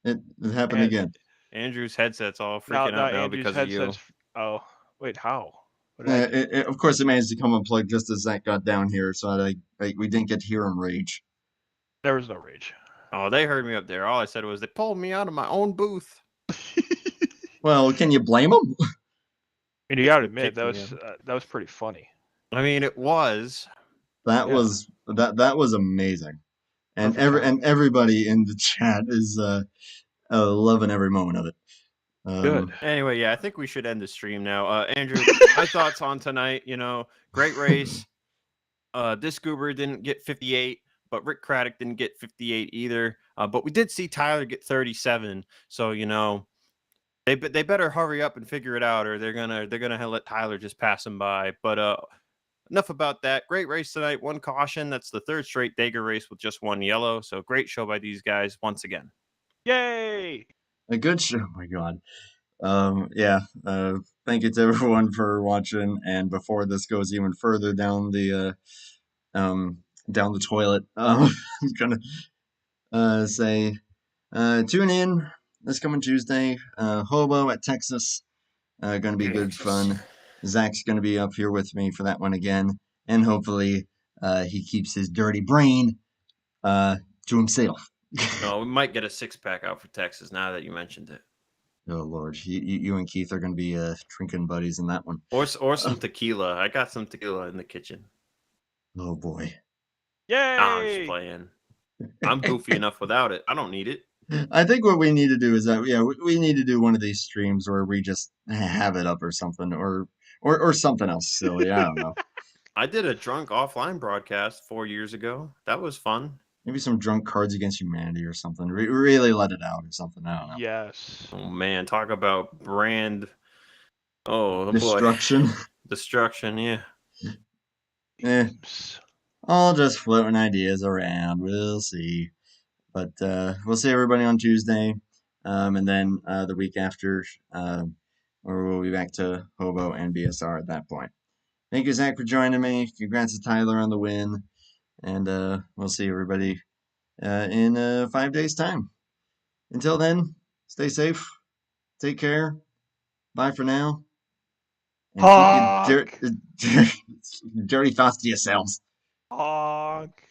it happened again. Andrew's headset's all freaking out now because of you. Oh, wait, how? Of course, it managed to come unplugged just as Zach got down here, so we didn't get to hear him rage. There was no rage. Oh, they heard me up there. All I said was they pulled me out of my own booth. Well, can you blame them? And you gotta They admit kicked me that was pretty funny. I mean, it was. That Yeah. was that was amazing, and Perfect timing. everybody in the chat is loving every moment of it. Good. Anyway, yeah, I think we should end the stream now. Andrew, my thoughts on tonight. Great race. This goober didn't get 58, but Rick Craddock didn't get 58 either. But we did see Tyler get 37. So they better hurry up and figure it out, or they're gonna let Tyler just pass him by. But enough about that. Great race tonight. One caution. That's the third straight Dega race with just one yellow. So great show by these guys once again. Yay! A good show. Oh my God. Yeah. Thank you to everyone for watching. And before this goes even further down the toilet, I'm gonna say tune in this coming Tuesday. Hobo at Texas. Gonna be good fun. Zach's gonna be up here with me for that one again, and hopefully he keeps his dirty brain to himself. No, we might get a 6-pack out for Texas now that you mentioned it. Oh Lord, you and Keith are going to be drinking buddies in that one. Or some tequila. I got some tequila in the kitchen. Oh boy. Yay! I'm just playing. I'm goofy enough without it. I don't need it. I think what we need to do is that we need to do one of these streams where we just have it up or something, or something else silly. I don't know. I did a drunk offline broadcast 4 years ago. That was fun. Maybe some drunk Cards Against Humanity or something. Really let it out or something. I don't know. Yes. Oh man, talk about brand. Oh Destruction. boy. Destruction, yeah. Eh, all just floating ideas around. We'll see. But we'll see everybody on Tuesday. And then the week after, we'll be back to Hobo and BSR at that point. Thank you, Zach, for joining me. Congrats to Tyler on the win. And we'll see everybody in 5 days' time. Until then, stay safe. Take care. Bye for now. And keep your dirty thoughts to yourselves. Honk.